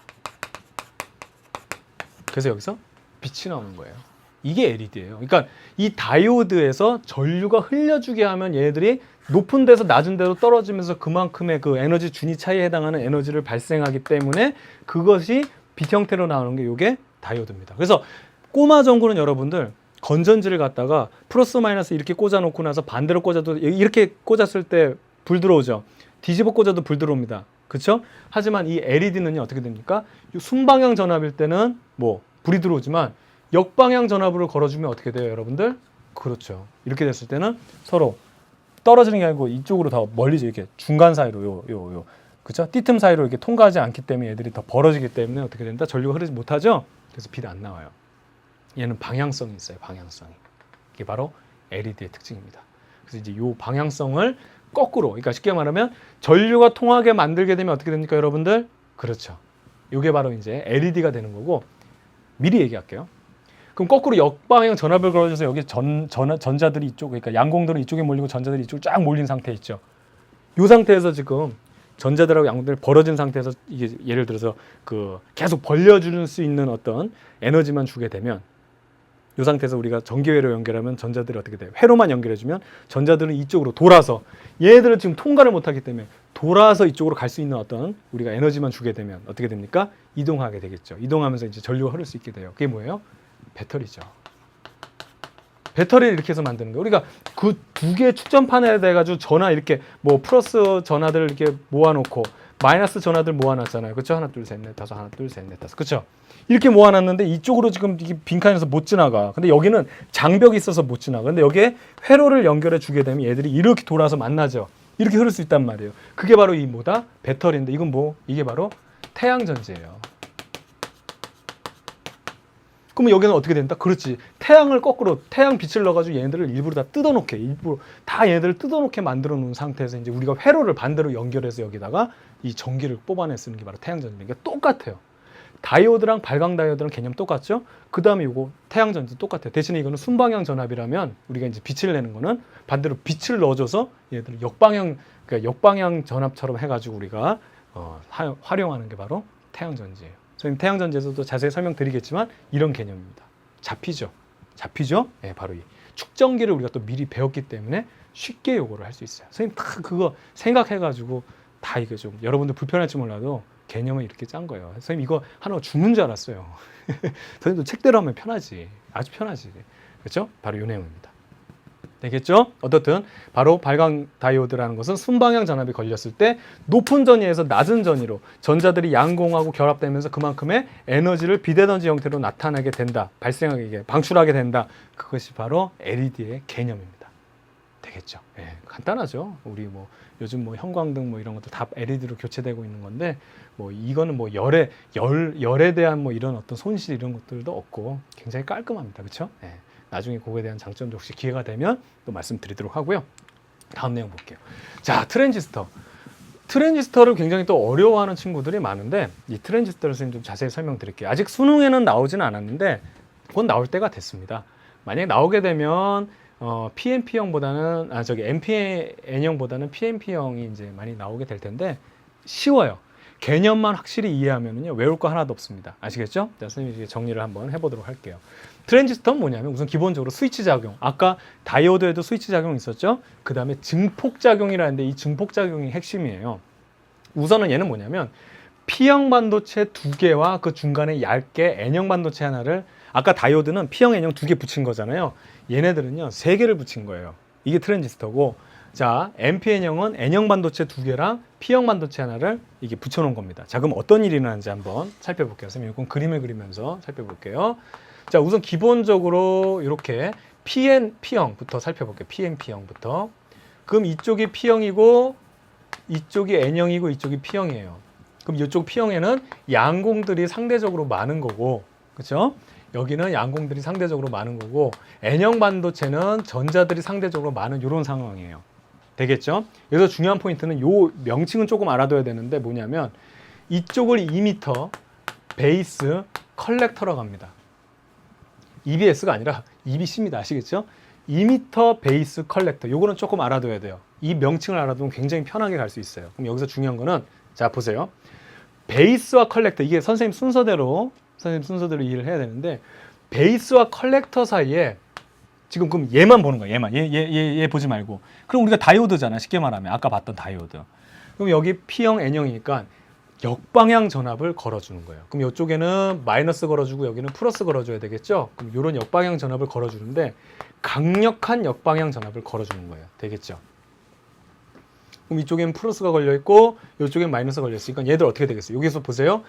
그래서 여기서 빛이 나오는 거예요. 이게 LED예요. 그러니까 이 다이오드에서 전류가 흘려주게 하면 얘들이 높은 데서 낮은 데로 떨어지면서 그만큼의 그 에너지 준위 차이에 해당하는 에너지를 발생하기 때문에 그것이 빛 형태로 나오는 게 이게 다이오드입니다. 그래서 꼬마 전구는 여러분들 건전지를 갖다가 플러스 마이너스 이렇게 꽂아놓고 나서 반대로 꽂아도 이렇게 꽂았을 때 불 들어오죠. 뒤집어 꽂아도 불 들어옵니다. 그렇죠? 하지만 이 LED는요 어떻게 됩니까? 순방향 전압일 때는 뭐 불이 들어오지만 역방향 전압으로 걸어주면 어떻게 돼요, 여러분들? 그렇죠. 이렇게 됐을 때는 서로 떨어지는 게 아니고 이쪽으로 더 멀리 이렇게 중간 사이로 그렇죠? 띠틈 사이로 이렇게 통과하지 않기 때문에 얘들이 더 벌어지기 때문에 어떻게 된다? 전류가 흐르지 못하죠. 그래서 빛이 안 나와요. 얘는 방향성이 있어요. 방향성이. 이게 바로 LED의 특징입니다. 그래서 이제 이 방향성을 거꾸로, 그러니까 쉽게 말하면 전류가 통하게 만들게 되면 어떻게 됩니까, 여러분들? 그렇죠. 이게 바로 이제 LED가 되는 거고 미리 얘기할게요. 그럼 거꾸로 역방향 전압을 걸어줘서 여기 전자들이 이쪽, 그러니까 양공들은 이쪽에 몰리고 전자들이 이쪽으로 쫙 몰린 상태 있죠. 이 상태에서 지금 전자들하고 양공들이 벌어진 상태에서 이게 예를 들어서 그 계속 벌려줄 수 있는 어떤 에너지만 주게 되면 이 상태에서 우리가 전기회로 연결하면 전자들이 어떻게 돼요? 회로만 연결해주면 전자들은 이쪽으로 돌아서 얘들은 지금 통과를 못하기 때문에 돌아서 이쪽으로 갈 수 있는 어떤 우리가 에너지만 주게 되면 어떻게 됩니까? 이동하게 되겠죠. 이동하면서 이제 전류가 흐를 수 있게 돼요. 그게 뭐예요? 배터리죠. 배터리를 이렇게 해서 만드는 거예요. 우리가 그 두 개의 축전판에 대가지고 전화 이렇게 뭐 플러스 전화들을 이렇게 모아놓고 마이너스 전화들 모아놨잖아요. 그렇죠? 하나, 둘, 셋, 넷, 다섯, 하나, 둘, 셋, 넷, 다섯. 그렇죠? 이렇게 모아놨는데 이쪽으로 지금 이게 빈칸에서 못 지나가. 근데 여기는 장벽이 있어서 못 지나가. 근데 여기에 회로를 연결해 주게 되면 얘들이 이렇게 돌아서 만나죠. 이렇게 흐를 수 있단 말이에요. 그게 바로 이 뭐다? 배터리인데 이건 뭐? 이게 바로 태양전지예요. 그러면 여기는 어떻게 된다? 그렇지. 태양을 거꾸로 태양 빛을 넣어가지고 얘네들을 일부러 다 뜯어놓게, 일부러 다 얘네들을 뜯어놓게 만들어 놓은 상태에서 이제 우리가 회로를 반대로 연결해서 여기다가 이 전기를 뽑아내 쓰는 게 바로 태양전지니까 똑같아요. 다이오드랑 발광 다이오드랑 개념 똑같죠? 그 다음에 이거 태양전지 똑같아요. 대신에 이거는 순방향 전압이라면 우리가 이제 빛을 내는 거는 반대로 빛을 넣어줘서 얘들 역방향, 그러니까 역방향 전압처럼 해가지고 우리가 활용하는 게 바로 태양전지예요. 선생님 태양전지에서도 자세히 설명드리겠지만 이런 개념입니다. 잡히죠? 잡히죠? 네, 바로 이 축전기를 우리가 또 미리 배웠기 때문에 쉽게 요거를 할 수 있어요. 선생님 다 그거 생각해가지고 다 이거 좀 여러분들 불편할지 몰라도 개념을 이렇게 짠 거예요. 선생님 이거 하나 죽는 줄 알았어요. 선생님도 책대로 하면 편하지. 아주 편하지. 그렇죠? 바로 이 내용입니다. 되겠죠? 어떻든 바로 발광 다이오드라는 것은 순방향 전압이 걸렸을 때 높은 전위에서 낮은 전위로 전자들이 양공하고 결합되면서 그만큼의 에너지를 비대전지 형태로 나타나게 된다. 발생하게, 방출하게 된다. 그것이 바로 LED의 개념입니다. 되겠죠? 예, 간단하죠. 우리 뭐 요즘 뭐 형광등 뭐 이런 것도 다 LED로 교체되고 있는 건데 뭐 이거는 뭐 열에 대한 뭐 이런 어떤 손실 이런 것들도 없고 굉장히 깔끔합니다. 그렇죠? 예. 나중에 그거에 대한 장점도 혹시 기회가 되면 또 말씀드리도록 하고요. 다음 내용 볼게요. 자, 트랜지스터. 트랜지스터를 굉장히 또 어려워하는 친구들이 많은데 이 트랜지스터를 선생님 좀 자세히 설명드릴게요. 아직 수능에는 나오지는 않았는데 곧 나올 때가 됐습니다. 만약에 나오게 되면 PNP형보다는 NPN형보다는 PNP형이 이제 많이 나오게 될 텐데 쉬워요. 개념만 확실히 이해하면요 외울 거 하나도 없습니다. 아시겠죠? 자, 선생님이 이제 정리를 한번 해보도록 할게요. 트랜지스터는 뭐냐면 우선 기본적으로 스위치 작용. 아까 다이오드에도 스위치 작용이 있었죠? 그 다음에 증폭 작용이라는데 이 증폭 작용이 핵심이에요. 우선은 얘는 뭐냐면 P형 반도체 2개와 그 중간에 얇게 N형 반도체 하나를 아까 다이오드는 P형, N형 2개 붙인 거잖아요. 얘네들은요 3개를 붙인 거예요. 이게 트랜지스터고 자, NPN형은 N형 반도체 2개랑 P형 반도체 하나를 이게 붙여놓은 겁니다. 자, 그럼 어떤 일이 일어나는지 한번 살펴볼게요. 선생님, 이건 그림을 그리면서 살펴볼게요. 자, 우선 기본적으로 이렇게 PNP형부터 살펴볼게요. PNP형부터. 그럼 이쪽이 P형이고 이쪽이 N형이고 이쪽이 P형이에요. 그럼 이쪽 P형에는 양공들이 상대적으로 많은 거고, 그렇죠? 여기는 양공들이 상대적으로 많은 거고 N형 반도체는 전자들이 상대적으로 많은 이런 상황이에요. 되겠죠? 여기서 중요한 포인트는 요 명칭은 조금 알아둬야 되는데 뭐냐면 이쪽을 2m 베이스 컬렉터라고 합니다. EBS가 아니라 EBC입니다. 아시겠죠? 2m 베이스 컬렉터. 요거는 조금 알아둬야 돼요. 이 명칭을 알아두면 굉장히 편하게 갈 수 있어요. 그럼 여기서 중요한 거는 자 보세요. 베이스와 컬렉터 이게 선생님 순서대로 이해를 해야 되는데 베이스와 컬렉터 사이에 지금 그럼 얘만 보는 거야. 얘 보지 말고. 그럼 우리가 다이오드잖아. 쉽게 말하면 아까 봤던 다이오드. 그럼 여기 P형, N형이니까 역방향 전압을 걸어주는 거예요. 그럼 이쪽에는 마이너스 걸어주고 여기는 플러스 걸어줘야 되겠죠? 그럼 이런 역방향 전압을 걸어주는데 강력한 역방향 전압을 걸어주는 거예요. 되겠죠? 그럼 이쪽에는 플러스가 걸려있고 이쪽엔 마이너스 걸려있으니까 얘들 어떻게 되겠어요? 여기서 보세요.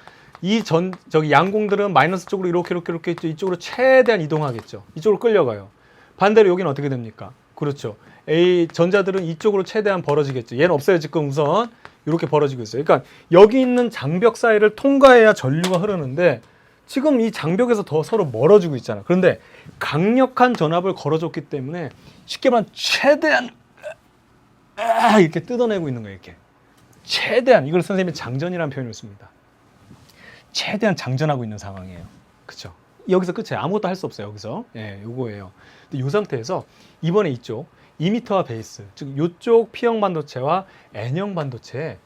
저기 양공들은 마이너스 쪽으로 이렇게 있죠. 이쪽으로 최대한 이동하겠죠. 이쪽으로 끌려가요. 반대로 여기는 어떻게 됩니까? 그렇죠. A 전자들은 이쪽으로 최대한 벌어지겠죠. 얘는 없어요. 지금 우선 이렇게 벌어지고 있어요. 그러니까 여기 있는 장벽 사이를 통과해야 전류가 흐르는데 지금 이 장벽에서 더 서로 멀어지고 있잖아. 그런데 강력한 전압을 걸어줬기 때문에 쉽게 말하면 최대한 이렇게 뜯어내고 있는 거예요. 이렇게 최대한 이걸 선생님이 장전이라는 표현을 씁니다. 최대한 장전하고 있는 상황이에요. 그렇죠? 여기서 끝이에요. 아무것도 할 수 없어요. 여기서. 예, 요거예요. 근데 이 상태에서 이번에 이쪽 2m와 베이스, 즉 이쪽 P형 반도체와 N형 반도체에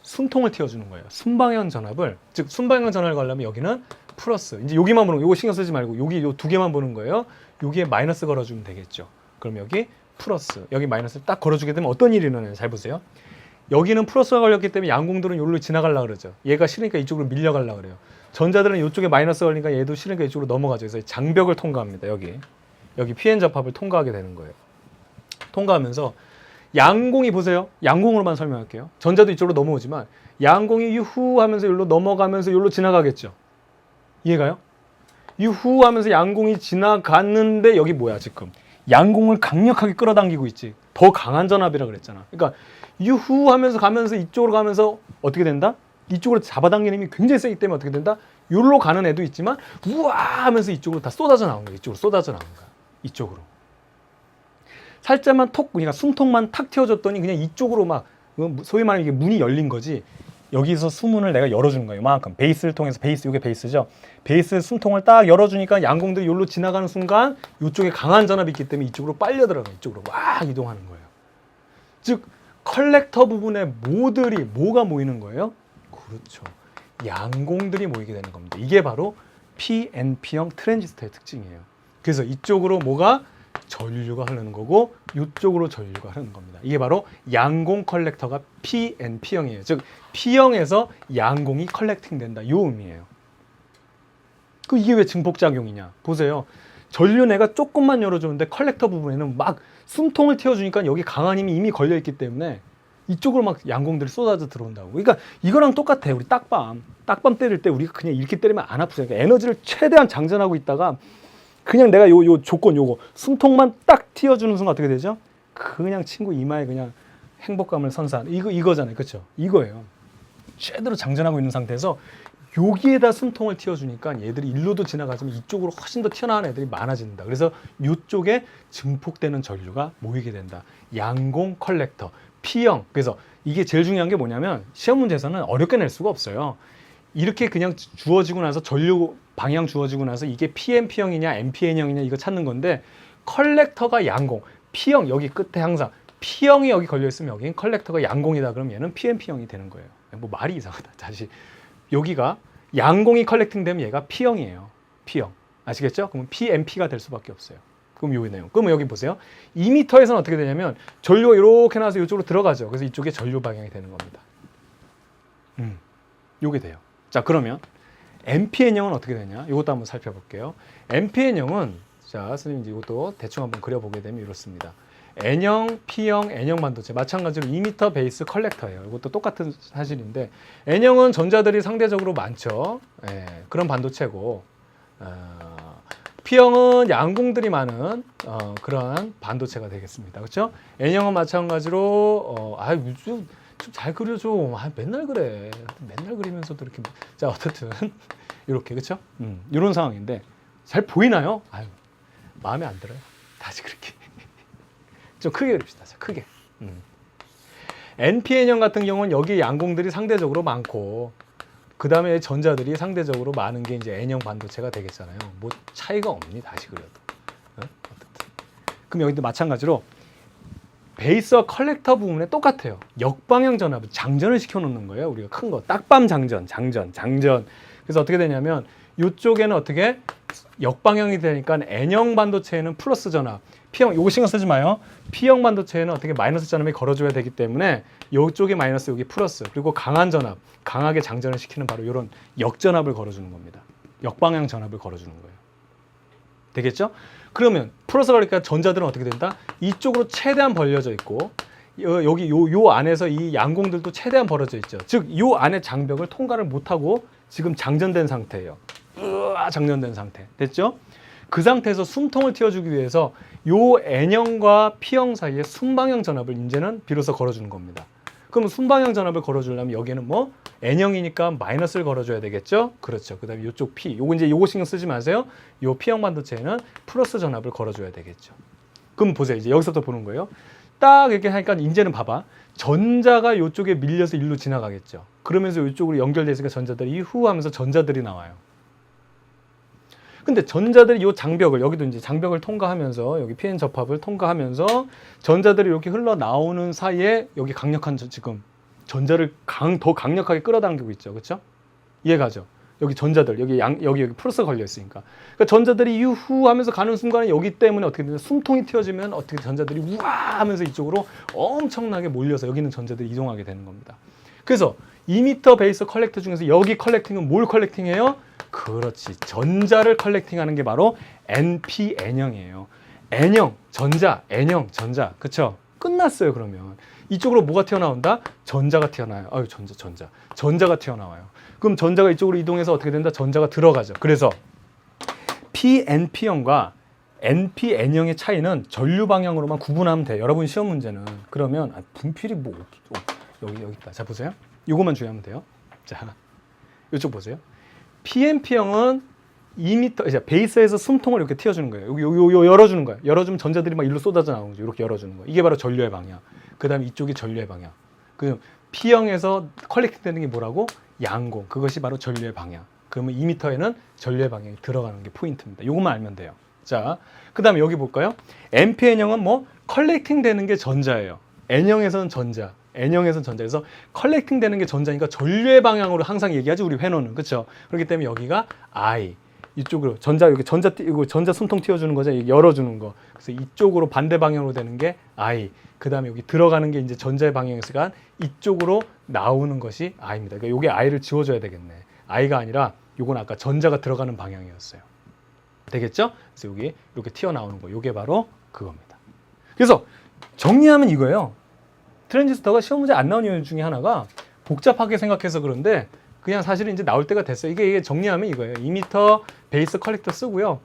순통을 틔워주는 거예요. 순방향 전압을, 즉 순방향 전압을 가려면 여기는 플러스, 이제 여기만 보는 거, 요거 신경 쓰지 말고 여기 요 두 개만 보는 거예요. 여기에 마이너스 걸어주면 되겠죠. 그럼 여기 플러스, 여기 마이너스를 딱 걸어주게 되면 어떤 일이 일어나요? 잘 보세요. 여기는 플러스가 걸렸기 때문에 양공들은 여기로 지나가려고 그러죠. 얘가 싫으니까 이쪽으로 밀려가려고 그래요. 전자들은 이쪽에 마이너스 걸리니까 얘도 싫으니까 이쪽으로 넘어가죠. 그래서 장벽을 통과합니다. 여기 PN 접합을 통과하게 되는 거예요. 통과하면서 양공이 보세요. 양공으로만 설명할게요. 전자도 이쪽으로 넘어오지만 양공이 유후 하면서 여기로 넘어가면서 여기로 지나가겠죠. 이해가요? 유후 하면서 양공이 지나갔는데 여기 뭐야 지금. 양공을 강력하게 끌어당기고 있지. 더 강한 전압이라 그랬잖아. 그러니까 유후 하면서 가면서 이쪽으로 가면서 어떻게 된다? 이쪽으로 잡아당기는 힘이 굉장히 세기 때문에 어떻게 된다? 여기로 가는 애도 있지만 우와 하면서 이쪽으로 다 쏟아져 나온 거야. 이쪽으로 쏟아져 나온 거야. 이쪽으로. 살짝만 톡 그냥 숨통만 탁 틔워줬더니 그냥 이쪽으로 막 소위 말하면 이게 문이 열린 거지. 여기서 수문을 내가 열어주는 거예요. 이만큼 베이스를 통해서 베이스 이게 베이스죠. 베이스 숨통을 딱 열어주니까 양공들이 여기로 지나가는 순간 이쪽에 강한 전압이 있기 때문에 이쪽으로 빨려 들어가. 이쪽으로 막 이동하는 거예요. 즉 컬렉터 부분에 모들이 뭐가 모이는 거예요? 그렇죠. 양공들이 모이게 되는 겁니다. 이게 바로 PNP형 트랜지스터의 특징이에요. 그래서 이쪽으로 뭐가 전류가 흐르는 거고 이쪽으로 전류가 흐르는 겁니다. 이게 바로 양공 컬렉터가 PNP형이에요. 즉 P형에서 양공이 컬렉팅 된다. 이 의미예요. 그 이게 왜 증폭작용이냐? 보세요. 전류 내가 조금만 열어주는데 컬렉터 부분에는 막 숨통을 틔워주니까 여기 강한 힘이 이미 걸려있기 때문에 이쪽으로 막 양공들이 쏟아져 들어온다고. 그러니까 이거랑 똑같아요. 우리 딱밤 때릴 때 우리가 그냥 이렇게 때리면 안 아프잖아요. 그러니까 에너지를 최대한 장전하고 있다가 그냥 내가 요 조건 요거 숨통만 딱 틔워주는 순간 어떻게 되죠? 그냥 친구 이마에 그냥 행복감을 선사하는 이거잖아요. 그렇죠? 이거예요. 최대로 장전하고 있는 상태에서 여기에다 숨통을 틔워주니까 얘들이 일로도 지나가지만 이쪽으로 훨씬 더 튀어나온 애들이 많아진다. 그래서 이쪽에 증폭되는 전류가 모이게 된다. 양공 컬렉터, P형. 그래서 이게 제일 중요한 게 뭐냐면 시험 문제에서는 어렵게 낼 수가 없어요. 이렇게 그냥 주어지고 나서 전류 방향 주어지고 나서 이게 PNP형이냐 NPN형이냐 이거 찾는 건데 컬렉터가 양공, P형 여기 끝에 항상 P형이 여기 걸려있으면 여기는 컬렉터가 양공이다. 그럼 얘는 PNP형이 되는 거예요. 뭐 말이 이상하다. 다시 여기가 양공이 컬렉팅 되면 얘가 P형이에요. P형. 아시겠죠? 그러면 PNP가 될 수밖에 없어요. 그럼 요 내용. 그러면 여기 보세요. 2m에서는 어떻게 되냐면 전류가 이렇게 나와서 이쪽으로 들어가죠. 그래서 이쪽에 전류 방향이 되는 겁니다. 요게 돼요. 자, 그러면 NPN형은 어떻게 되냐? 이것도 한번 살펴볼게요. NPN형은 자, 선생님 이것도 대충 한번 그려보게 되면 이렇습니다. N형, P형, N형 반도체 마찬가지로 2m 베이스 컬렉터예요. 이것도 똑같은 사실인데 N형은 전자들이 상대적으로 많죠. 예, 그런 반도체고 P형은 양공들이 많은 그러한 반도체가 되겠습니다. 그렇죠? N형은 마찬가지로 좀 잘 그려줘. 맨날 그래. 맨날 그리면서도 이렇게 자 어쨌든 이렇게 그렇죠? 이런 상황인데 잘 보이나요? 마음에 안 들어요. 다시 그렇게 좀 크게 그립시다. 자, 크게. NPN형 같은 경우는 여기 양공들이 상대적으로 많고 그 다음에 전자들이 상대적으로 많은 게 이제 N형 반도체가 되겠잖아요. 뭐 차이가 없니 다시 그려도. 어쨌든. 그럼 여기도 마찬가지로 베이스와 컬렉터 부분에 똑같아요. 역방향 전압을 장전을 시켜놓는 거예요. 우리가 큰 거 딱밤 장전. 그래서 어떻게 되냐면 이쪽에는 어떻게 역방향이 되니까 N형 반도체에는 플러스 전압, P형 요거 신경 쓰지 마요. P형 반도체에는 어떻게 마이너스 전압이 걸어줘야 되기 때문에 이쪽에 마이너스 여기 플러스 그리고 강한 전압, 강하게 장전을 시키는 바로 이런 역전압을 걸어주는 겁니다. 역방향 전압을 걸어주는 거예요. 되겠죠? 그러면 플러스가 그러니까 전자들은 어떻게 된다? 이쪽으로 최대한 벌려져 있고 여기 요 안에서 이 양공들도 최대한 벌어져 있죠. 즉 요 안에 장벽을 통과를 못하고 지금 장전된 상태예요. 장전된 상태. 됐죠? 그 상태에서 숨통을 틔워주기 위해서 요 N형과 P형 사이에 순방향 전압을 이제는 비로소 걸어주는 겁니다. 그럼 순방향 전압을 걸어주려면 여기는 뭐 N형이니까 마이너스를 걸어줘야 되겠죠? 그렇죠. 그 다음에 이쪽 P, 요거 신경 쓰지 마세요. 요 P형 반도체에는 플러스 전압을 걸어줘야 되겠죠. 그럼 보세요. 이제 여기서부터 보는 거예요. 딱 이렇게 하니까 이제는 봐봐. 전자가 이쪽에 밀려서 일로 지나가겠죠. 그러면서 이쪽으로 연결되어 있으니까 전자들이 후 하면서 전자들이 나와요. 근데 전자들이 이 장벽을 여기도 이제 장벽을 통과하면서 여기 PN 접합을 통과하면서 전자들이 이렇게 흘러나오는 사이에 여기 강력한 지금 전자를 더 강력하게 끌어당기고 있죠. 그렇죠? 이해가죠? 여기 전자들 여기 플러스 걸려 있으니까. 그러니까 전자들이 유후 하면서 가는 순간에 여기 때문에 어떻게 되냐 숨통이 틔워지면 어떻게 전자들이 우와 하면서 이쪽으로 엄청나게 몰려서 여기 있는 전자들이 이동하게 되는 겁니다. 그래서 2m 베이스 컬렉터 중에서 여기 컬렉팅은 뭘 컬렉팅해요? 그렇지. 전자를 컬렉팅하는 게 바로 NPN형이에요. N형, 전자, N형, 전자. 그쵸? 끝났어요, 그러면. 이쪽으로 뭐가 튀어나온다? 전자가 튀어나와요. 아유, 전자가 튀어나와요. 그럼 전자가 이쪽으로 이동해서 어떻게 된다? 전자가 들어가죠. 그래서 PNP형과 NPN형의 차이는 전류 방향으로만 구분하면 돼요. 여러분 시험 문제는. 그러면 분필이 뭐 여기 있다. 자, 보세요. 이것만 주의하면 돼요. 자, 이쪽 보세요. PNP형은 2m, 이제 베이스에서 숨통을 이렇게 틔워주는 거예요. 여기 열어주는 거예요. 열어주면 전자들이 막 일로 쏟아져 나오는 거죠. 이렇게 열어주는 거예요. 이게 바로 전류의 방향. 그 다음에 이쪽이 전류의 방향. 그 P형에서 컬렉팅 되는 게 뭐라고? 양공. 그것이 바로 전류의 방향. 그러면 2m에는 전류의 방향이 들어가는 게 포인트입니다. 이것만 알면 돼요. 자, 그 다음에 여기 볼까요? NPN형은 뭐 컬렉팅 되는 게 전자예요. N형에서는 전자. N형에서는 전자. 그래서 컬렉팅 되는 게 전자니까 전류의 방향으로 항상 얘기하지 우리 회로는. 그렇죠? 그렇기 때문에 여기가 I. 이쪽으로 전자 이렇게 이거 전자 숨통 틔워주는 거죠. 열어주는 거. 그래서 이쪽으로 반대 방향으로 되는 게 I. 그 다음에 여기 들어가는 게 이제 전자의 방향이니까 이쪽으로 나오는 것이 I입니다. 그러니까 요게 I를 지워줘야 되겠네. I가 아니라 요건 아까 전자가 들어가는 방향이었어요. 되겠죠? 그래서 여기 이렇게 튀어나오는 거. 요게 바로 그겁니다. 그래서 정리하면 이거예요. 트랜지스터가 시험 문제 안 나온 이유 중에 하나가 복잡하게 생각해서 그런데 그냥 사실은 이제 나올 때가 됐어요. 이게 정리하면 이거예요. 2m 베이스 컬렉터 쓰고요.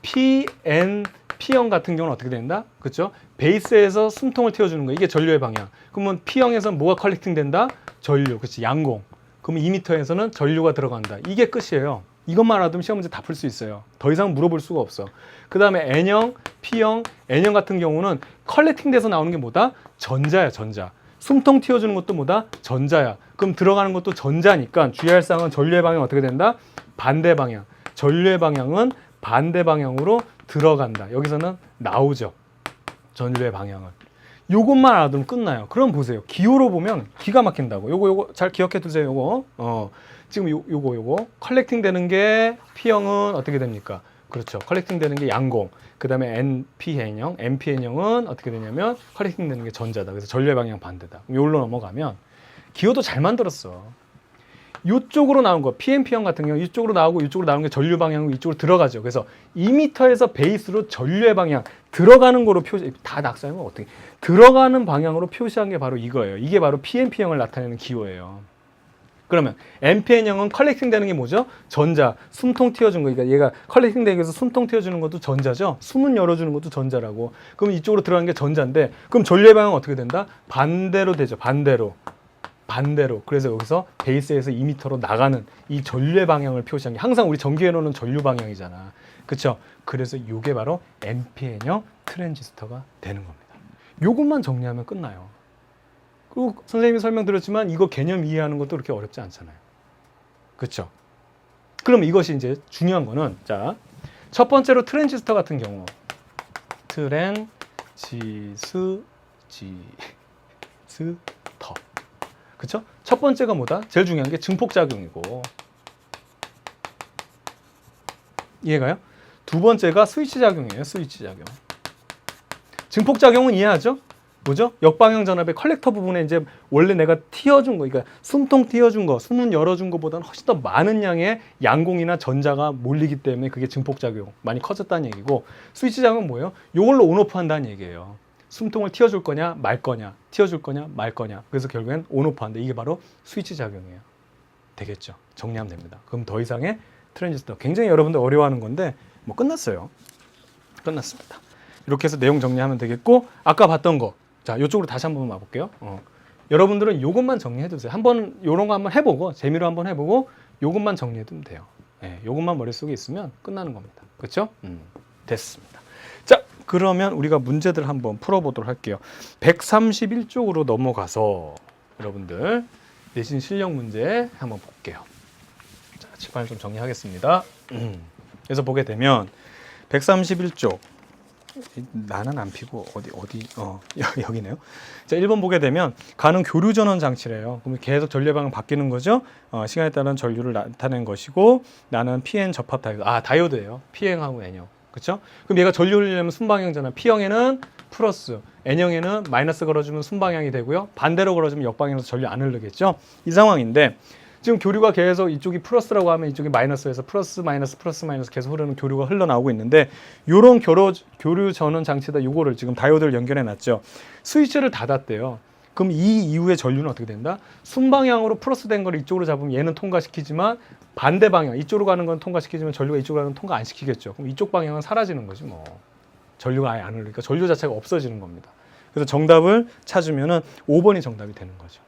P형 같은 경우는 어떻게 된다? 그렇죠? 베이스에서 숨통을 틔워주는 거. 이게 전류의 방향. 그러면 P형에서는 뭐가 컬렉팅 된다? 전류. 그렇지? 양공. 그러면 2m에서는 전류가 들어간다. 이게 끝이에요. 이것만 알아두면 시험 문제 다 풀 수 있어요. 더 이상 물어볼 수가 없어. 그 다음에 N형, P형, N형 같은 경우는 컬렉팅 돼서 나오는 게 뭐다? 전자야, 전자. 숨통 틔워주는 것도 뭐다? 전자야. 그럼 들어가는 것도 전자니까 주의할 사항은 전류의 방향 어떻게 된다? 반대 방향. 전류의 방향은 반대 방향으로 들어간다. 여기서는 나오죠. 전류의 방향을. 요것만 알아두면 끝나요. 그럼 보세요. 기호로 보면 기가 막힌다고. 요거 잘 기억해 두세요. 요거. 지금 요거 컬렉팅 되는 게 P형은 어떻게 됩니까? 그렇죠. 컬렉팅 되는 게 양공. 그 다음에 NPN형. NPN형은 어떻게 되냐면 컬렉팅 되는 게 전자다. 그래서 전류의 방향 반대다. 요걸로 넘어가면 기호도 잘 만들었어. 이쪽으로 나온 거 PNP형 같은 경우 이쪽으로 나오고 이쪽으로 나오는 게 전류 방향으로 이쪽으로 들어가죠. 그래서 2m에서 베이스로 전류의 방향 들어가는 거로 표시 다 낙서하면 어떻게 들어가는 방향으로 표시한 게 바로 이거예요. 이게 바로 PNP형을 나타내는 기호예요. 그러면 NPN형은 컬렉팅 되는 게 뭐죠? 전자, 숨통 틔워준 거. 그러니까 얘가 컬렉팅 되기 위해서 숨통 틔워주는 것도 전자죠. 숨은 열어주는 것도 전자라고. 그럼 이쪽으로 들어가는 게 전자인데 그럼 전류의 방향은 어떻게 된다? 반대로 되죠. 반대로. 그래서 여기서 베이스에서 2m로 나가는 이 전류의 방향을 표시한 게 항상 우리 전기회로는 전류 방향이잖아. 그렇죠? 그래서 이게 바로 NPN형 트랜지스터가 되는 겁니다. 요것만 정리하면 끝나요. 그리고 선생님이 설명드렸지만 이거 개념 이해하는 것도 그렇게 어렵지 않잖아요. 그렇죠? 그럼 이것이 이제 중요한 거는 자, 첫 번째로 트랜지스터 같은 경우 트랜지스터 그쵸? 첫 번째가 뭐다? 제일 중요한 게 증폭작용이고 이해가요? 두 번째가 스위치작용이에요. 스위치작용. 증폭작용은 이해하죠? 뭐죠? 역방향 전압의 컬렉터 부분에 이제 원래 내가 틔워준 거, 그러니까 숨통 틔워준 거, 숨은 열어준 거보다는 훨씬 더 많은 양의 양공이나 전자가 몰리기 때문에 그게 증폭작용 많이 커졌다는 얘기고 스위치작용은 뭐예요? 이걸로 온오프 한다는 얘기예요. 숨통을 틔워줄 거냐 말 거냐, 틔워줄 거냐 말 거냐. 그래서 결국엔 온오프 한다. 이게 바로 스위치 작용이에요. 되겠죠? 정리하면 됩니다. 그럼 더 이상의 트랜지스터 굉장히 여러분들 어려워하는 건데 뭐 끝났어요. 끝났습니다. 이렇게 해서 내용 정리하면 되겠고 아까 봤던 거 자 이쪽으로 다시 한번 와볼게요. 여러분들은 이것만 정리해 두세요. 한번 이런 거 한번 해보고 재미로 한번 해보고 이것만 정리해 두면 돼요. 네, 이것만 머릿속에 있으면 끝나는 겁니다. 그렇죠? 됐습니다. 자 그러면 우리가 문제들 한번 풀어보도록 할게요. 131쪽으로 넘어가서 여러분들 내신 실력 문제 한번 볼게요. 자, 칠판을 좀 정리하겠습니다. 그래서 보게 되면 131쪽 나는 안 피고 어디 여기네요. 자 1번 보게 되면 가는 교류 전원 장치래요. 그럼 계속 전류의 방향 바뀌는 거죠. 시간에 따른 전류를 나타낸 것이고 나는 PN 접합 다이오드. 다이오드예요. P형하고 N형. 그렇죠? 그럼 얘가 전류를 흘리려면 순방향이잖아. P형에는 플러스, N형에는 마이너스 걸어주면 순방향이 되고요. 반대로 걸어주면 역방향에서 전류 안 흐르겠죠? 이 상황인데 지금 교류가 계속 이쪽이 플러스라고 하면 이쪽이 마이너스에서 플러스 마이너스 계속 흐르는 교류가 흘러나오고 있는데 요런 교류 전원 장치에다 요거를 지금 다이오드를 연결해 놨죠. 스위치를 닫았대요. 그럼 이 이후에 전류는 어떻게 된다? 순방향으로 플러스 된 걸 이쪽으로 잡으면 얘는 통과시키지만 반대 방향 이쪽으로 가는 건 통과시키지만 전류가 이쪽으로 가는 건 통과 안 시키겠죠. 그럼 이쪽 방향은 사라지는 거지 뭐. 전류가 아예 안 흐르니까 전류 자체가 없어지는 겁니다. 그래서 정답을 찾으면은 5번이 정답이 되는 거죠.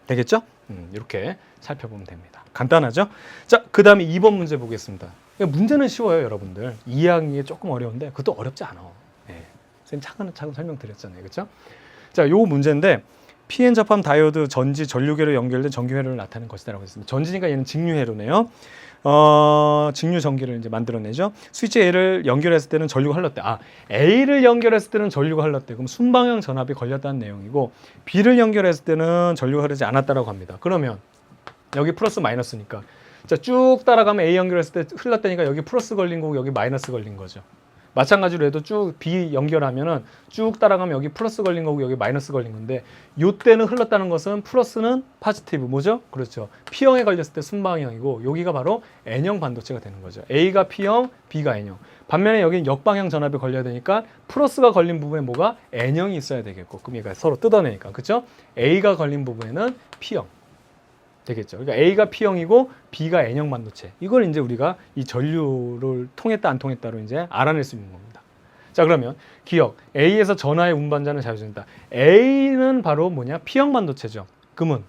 되겠죠? 이렇게 살펴보면 됩니다. 간단하죠? 자, 그 다음에 2번 문제 보겠습니다. 문제는 쉬워요, 여러분들. 이해하기 조금 어려운데 그것도 어렵지 않아. 네. 선생님 차근차근 설명드렸잖아요. 그렇죠? 자, 요 문제인데 PN 접합 다이오드 전지 전류계로 연결된 전기회로를 나타내는 것이다라고 했습니다. 전지니까 얘는 직류회로네요. 직류 전기를 이제 만들어내죠. 스위치 A를 연결했을 때는 전류가 흘렀대. A를 연결했을 때는 전류가 흘렀대. 그럼 순방향 전압이 걸렸다는 내용이고, B를 연결했을 때는 전류가 흐르지 않았다라고 합니다. 그러면 여기 플러스 마이너스니까, 자, 쭉 따라가면 A 연결했을 때 흘렀다니까 여기 플러스 걸린 거고 여기 마이너스 걸린 거죠. 마찬가지로 해도 쭉 B 연결하면은 쭉 따라가면 여기 플러스 걸린 거고 여기 마이너스 걸린 건데, 요때는 흘렀다는 것은 플러스는 포지티브 뭐죠? 그렇죠. P형에 걸렸을 때 순방향이고, 여기가 바로 N형 반도체가 되는 거죠. A가 P형, B가 N형. 반면에 여기는 역방향 전압이 걸려야 되니까 플러스가 걸린 부분에 뭐가 N형이 있어야 되겠고, 그럼 얘가 서로 뜯어내니까, 그렇죠? A가 걸린 부분에는 P형 되겠죠. 그러니까 A가 P형이고 B가 N형 반도체. 이걸 이제 우리가 이 전류를 통했다 안 통했다로 이제 알아낼 수 있는 겁니다. 자, 그러면 기억, A에서 전하의 운반자는 자유전이다. A는 바로 뭐냐? P형 반도체죠. 그러면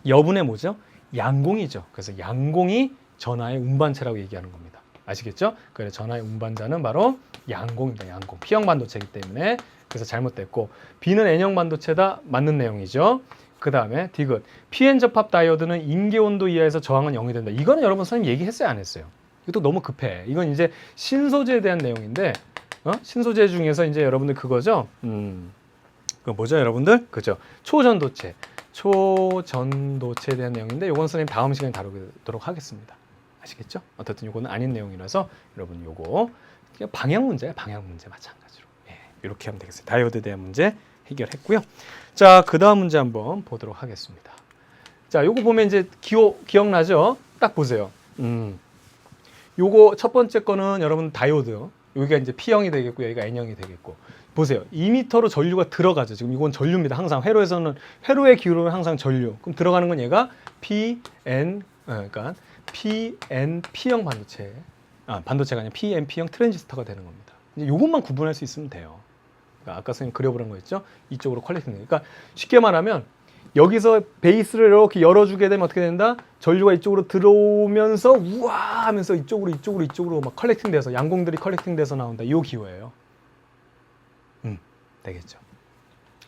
여분의 뭐죠? 양공이죠. 그래서 양공이 전하의 운반체라고 얘기하는 겁니다. 아시겠죠? 그래서 전하의 운반자는 바로 양공입니다. 양공. P형 반도체이기 때문에. 그래서 잘못됐고, B는 N형 반도체다. 맞는 내용이죠. 그 다음에 디귿, PN 접합 다이오드는 임계 온도 이하에서 저항은 0이 된다. 이거는 여러분 선생님 얘기했어요, 안 했어요? 이것도 너무 급해. 이건 이제 신소재에 대한 내용인데, 신소재 중에서 이제 여러분들 그거죠. 그거 뭐죠, 여러분들? 그죠? 초전도체, 초전도체에 대한 내용인데, 요건 선생님 다음 시간에 다루도록 하겠습니다. 아시겠죠? 어쨌든 요거는 아닌 내용이라서 여러분 요거 방향 문제야, 방향 문제 마찬가지로. 예, 이렇게 하면 되겠어요. 다이오드에 대한 문제 해결했고요. 자, 그 다음 문제 한번 보도록 하겠습니다. 자, 요거 보면 이제 기억나죠? 딱 보세요. 요거 첫 번째 거는 여러분 다이오드. 여기가 이제 P형이 되겠고, 여기가 N형이 되겠고. 보세요. 2m로 전류가 들어가죠. 지금 이건 전류입니다. 항상 회로에서는, 회로의 기울음은 항상 전류. 그럼 들어가는 건 얘가 그러니까 PN, P형 반도체. 반도체가 아니라 PN, P형 트랜지스터가 되는 겁니다. 이제 요것만 구분할 수 있으면 돼요. 아까 선생님 그려보는 거 있죠? 이쪽으로 컬렉팅 되니까. 그러니까 쉽게 말하면 여기서 베이스를 이렇게 열어주게 되면 어떻게 된다? 전류가 이쪽으로 들어오면서 우와 하면서 이쪽으로 막 컬렉팅 돼서, 양공들이 컬렉팅 돼서 나온다. 이 기호예요. 되겠죠.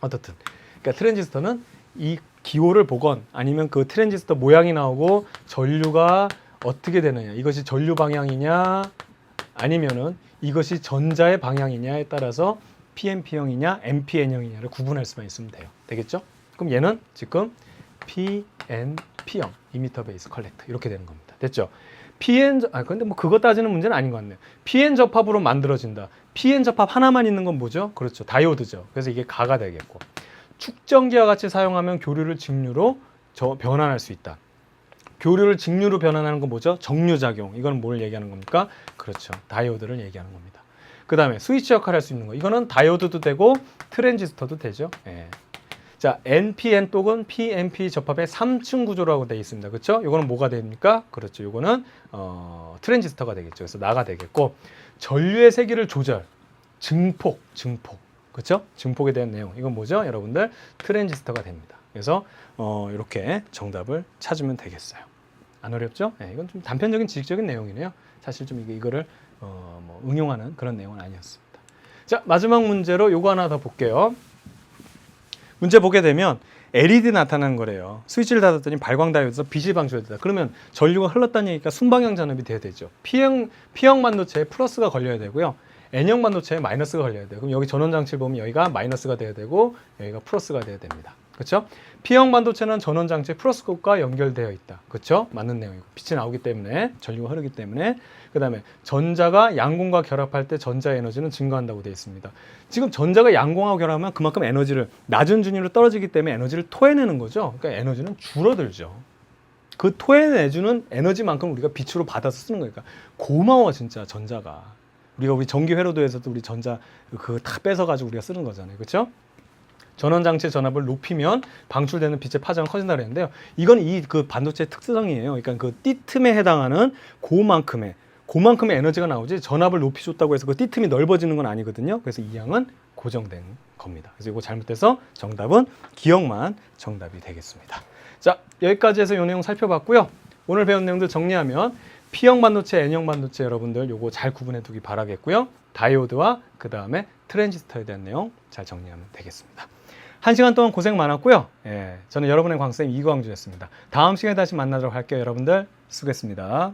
어떻든. 그러니까 트랜지스터는 이 기호를 보건 아니면 그 트랜지스터 모양이 나오고 전류가 어떻게 되느냐. 이것이 전류 방향이냐 아니면은 이것이 전자의 방향이냐에 따라서 PNP형이냐 NPN형이냐를 구분할 수만 있으면 돼요. 되겠죠? 그럼 얘는 지금 PNP형, 이미터 베이스 컬렉터 이렇게 되는 겁니다. 됐죠? 근데 뭐 그거 따지는 문제는 아닌 것 같네요. PN 접합으로 만들어진다. PN 접합 하나만 있는 건 뭐죠? 그렇죠. 다이오드죠. 그래서 이게 가가 되겠고. 축전기와 같이 사용하면 교류를 직류로 변환할 수 있다. 교류를 직류로 변환하는 건 뭐죠? 정류작용. 이건 뭘 얘기하는 겁니까? 그렇죠. 다이오드를 얘기하는 겁니다. 그 다음에 스위치 역할을 할 수 있는 거. 이거는 다이오드도 되고 트랜지스터도 되죠. 예. 자, NPN 또는 PNP 접합의 3층 구조라고 되어 있습니다. 그렇죠? 이거는 뭐가 됩니까? 그렇죠. 이거는 트랜지스터가 되겠죠. 그래서 나가 되겠고, 전류의 세기를 조절, 증폭. 그렇죠? 증폭에 대한 내용. 이건 뭐죠? 여러분들 트랜지스터가 됩니다. 그래서 이렇게 정답을 찾으면 되겠어요. 안 어렵죠? 네, 이건 좀 단편적인 지식적인 내용이네요. 사실 좀 이거를 응용하는 그런 내용은 아니었습니다. 자, 마지막 문제로 요거 하나 더 볼게요. 문제 보게 되면 LED 나타나는 거래요. 스위치를 닫았더니 발광 다이오드에서 빛이 방출된다. 그러면 전류가 흘렀다는 얘기가 순방향 전압이 돼야 되죠. P형 반도체에 플러스가 걸려야 되고요. N형 반도체에 마이너스가 걸려야 돼요. 그럼 여기 전원 장치를 보면 여기가 마이너스가 돼야 되고 여기가 플러스가 돼야 됩니다. 그렇죠? P형 반도체는 전원 장치에 플러스과 연결되어 있다. 그렇죠? 맞는 내용이고, 빛이 나오기 때문에, 전류가 흐르기 때문에. 그 다음에 전자가 양공과 결합할 때 전자 에너지는 증가한다고 되어 있습니다. 지금 전자가 양공하고 결합하면 그만큼 에너지를, 낮은 준위로 떨어지기 때문에 에너지를 토해내는 거죠. 그러니까 에너지는 줄어들죠. 그 토해내주는 에너지만큼 우리가 빛으로 받아서 쓰는 거니까 고마워 진짜 전자가. 우리 전기 회로도에서도 우리 전자 그거 다 뺏어가지고 우리가 쓰는 거잖아요. 그렇죠? 전원 장치의 전압을 높이면 방출되는 빛의 파장은 커진다 그랬는데요. 이건 그 반도체의 특성이에요. 그러니까 그 띠틈에 해당하는 그만큼의 에너지가 나오지, 전압을 높이 줬다고 해서 그 띠틈이 넓어지는 건 아니거든요. 그래서 이 양은 고정된 겁니다. 그래서 이거 잘못돼서 정답은 기억만 정답이 되겠습니다. 자, 여기까지 해서 이 내용 살펴봤고요. 오늘 배운 내용들 정리하면 P형 반도체, N형 반도체 여러분들 요거 잘 구분해 두기 바라겠고요. 다이오드와 그 다음에 트랜지스터에 대한 내용 잘 정리하면 되겠습니다. 1시간 동안 고생 많았고요. 저는 여러분의 광쌤 이광주였습니다. 다음 시간에 다시 만나도록 할게요. 여러분들 수고했습니다.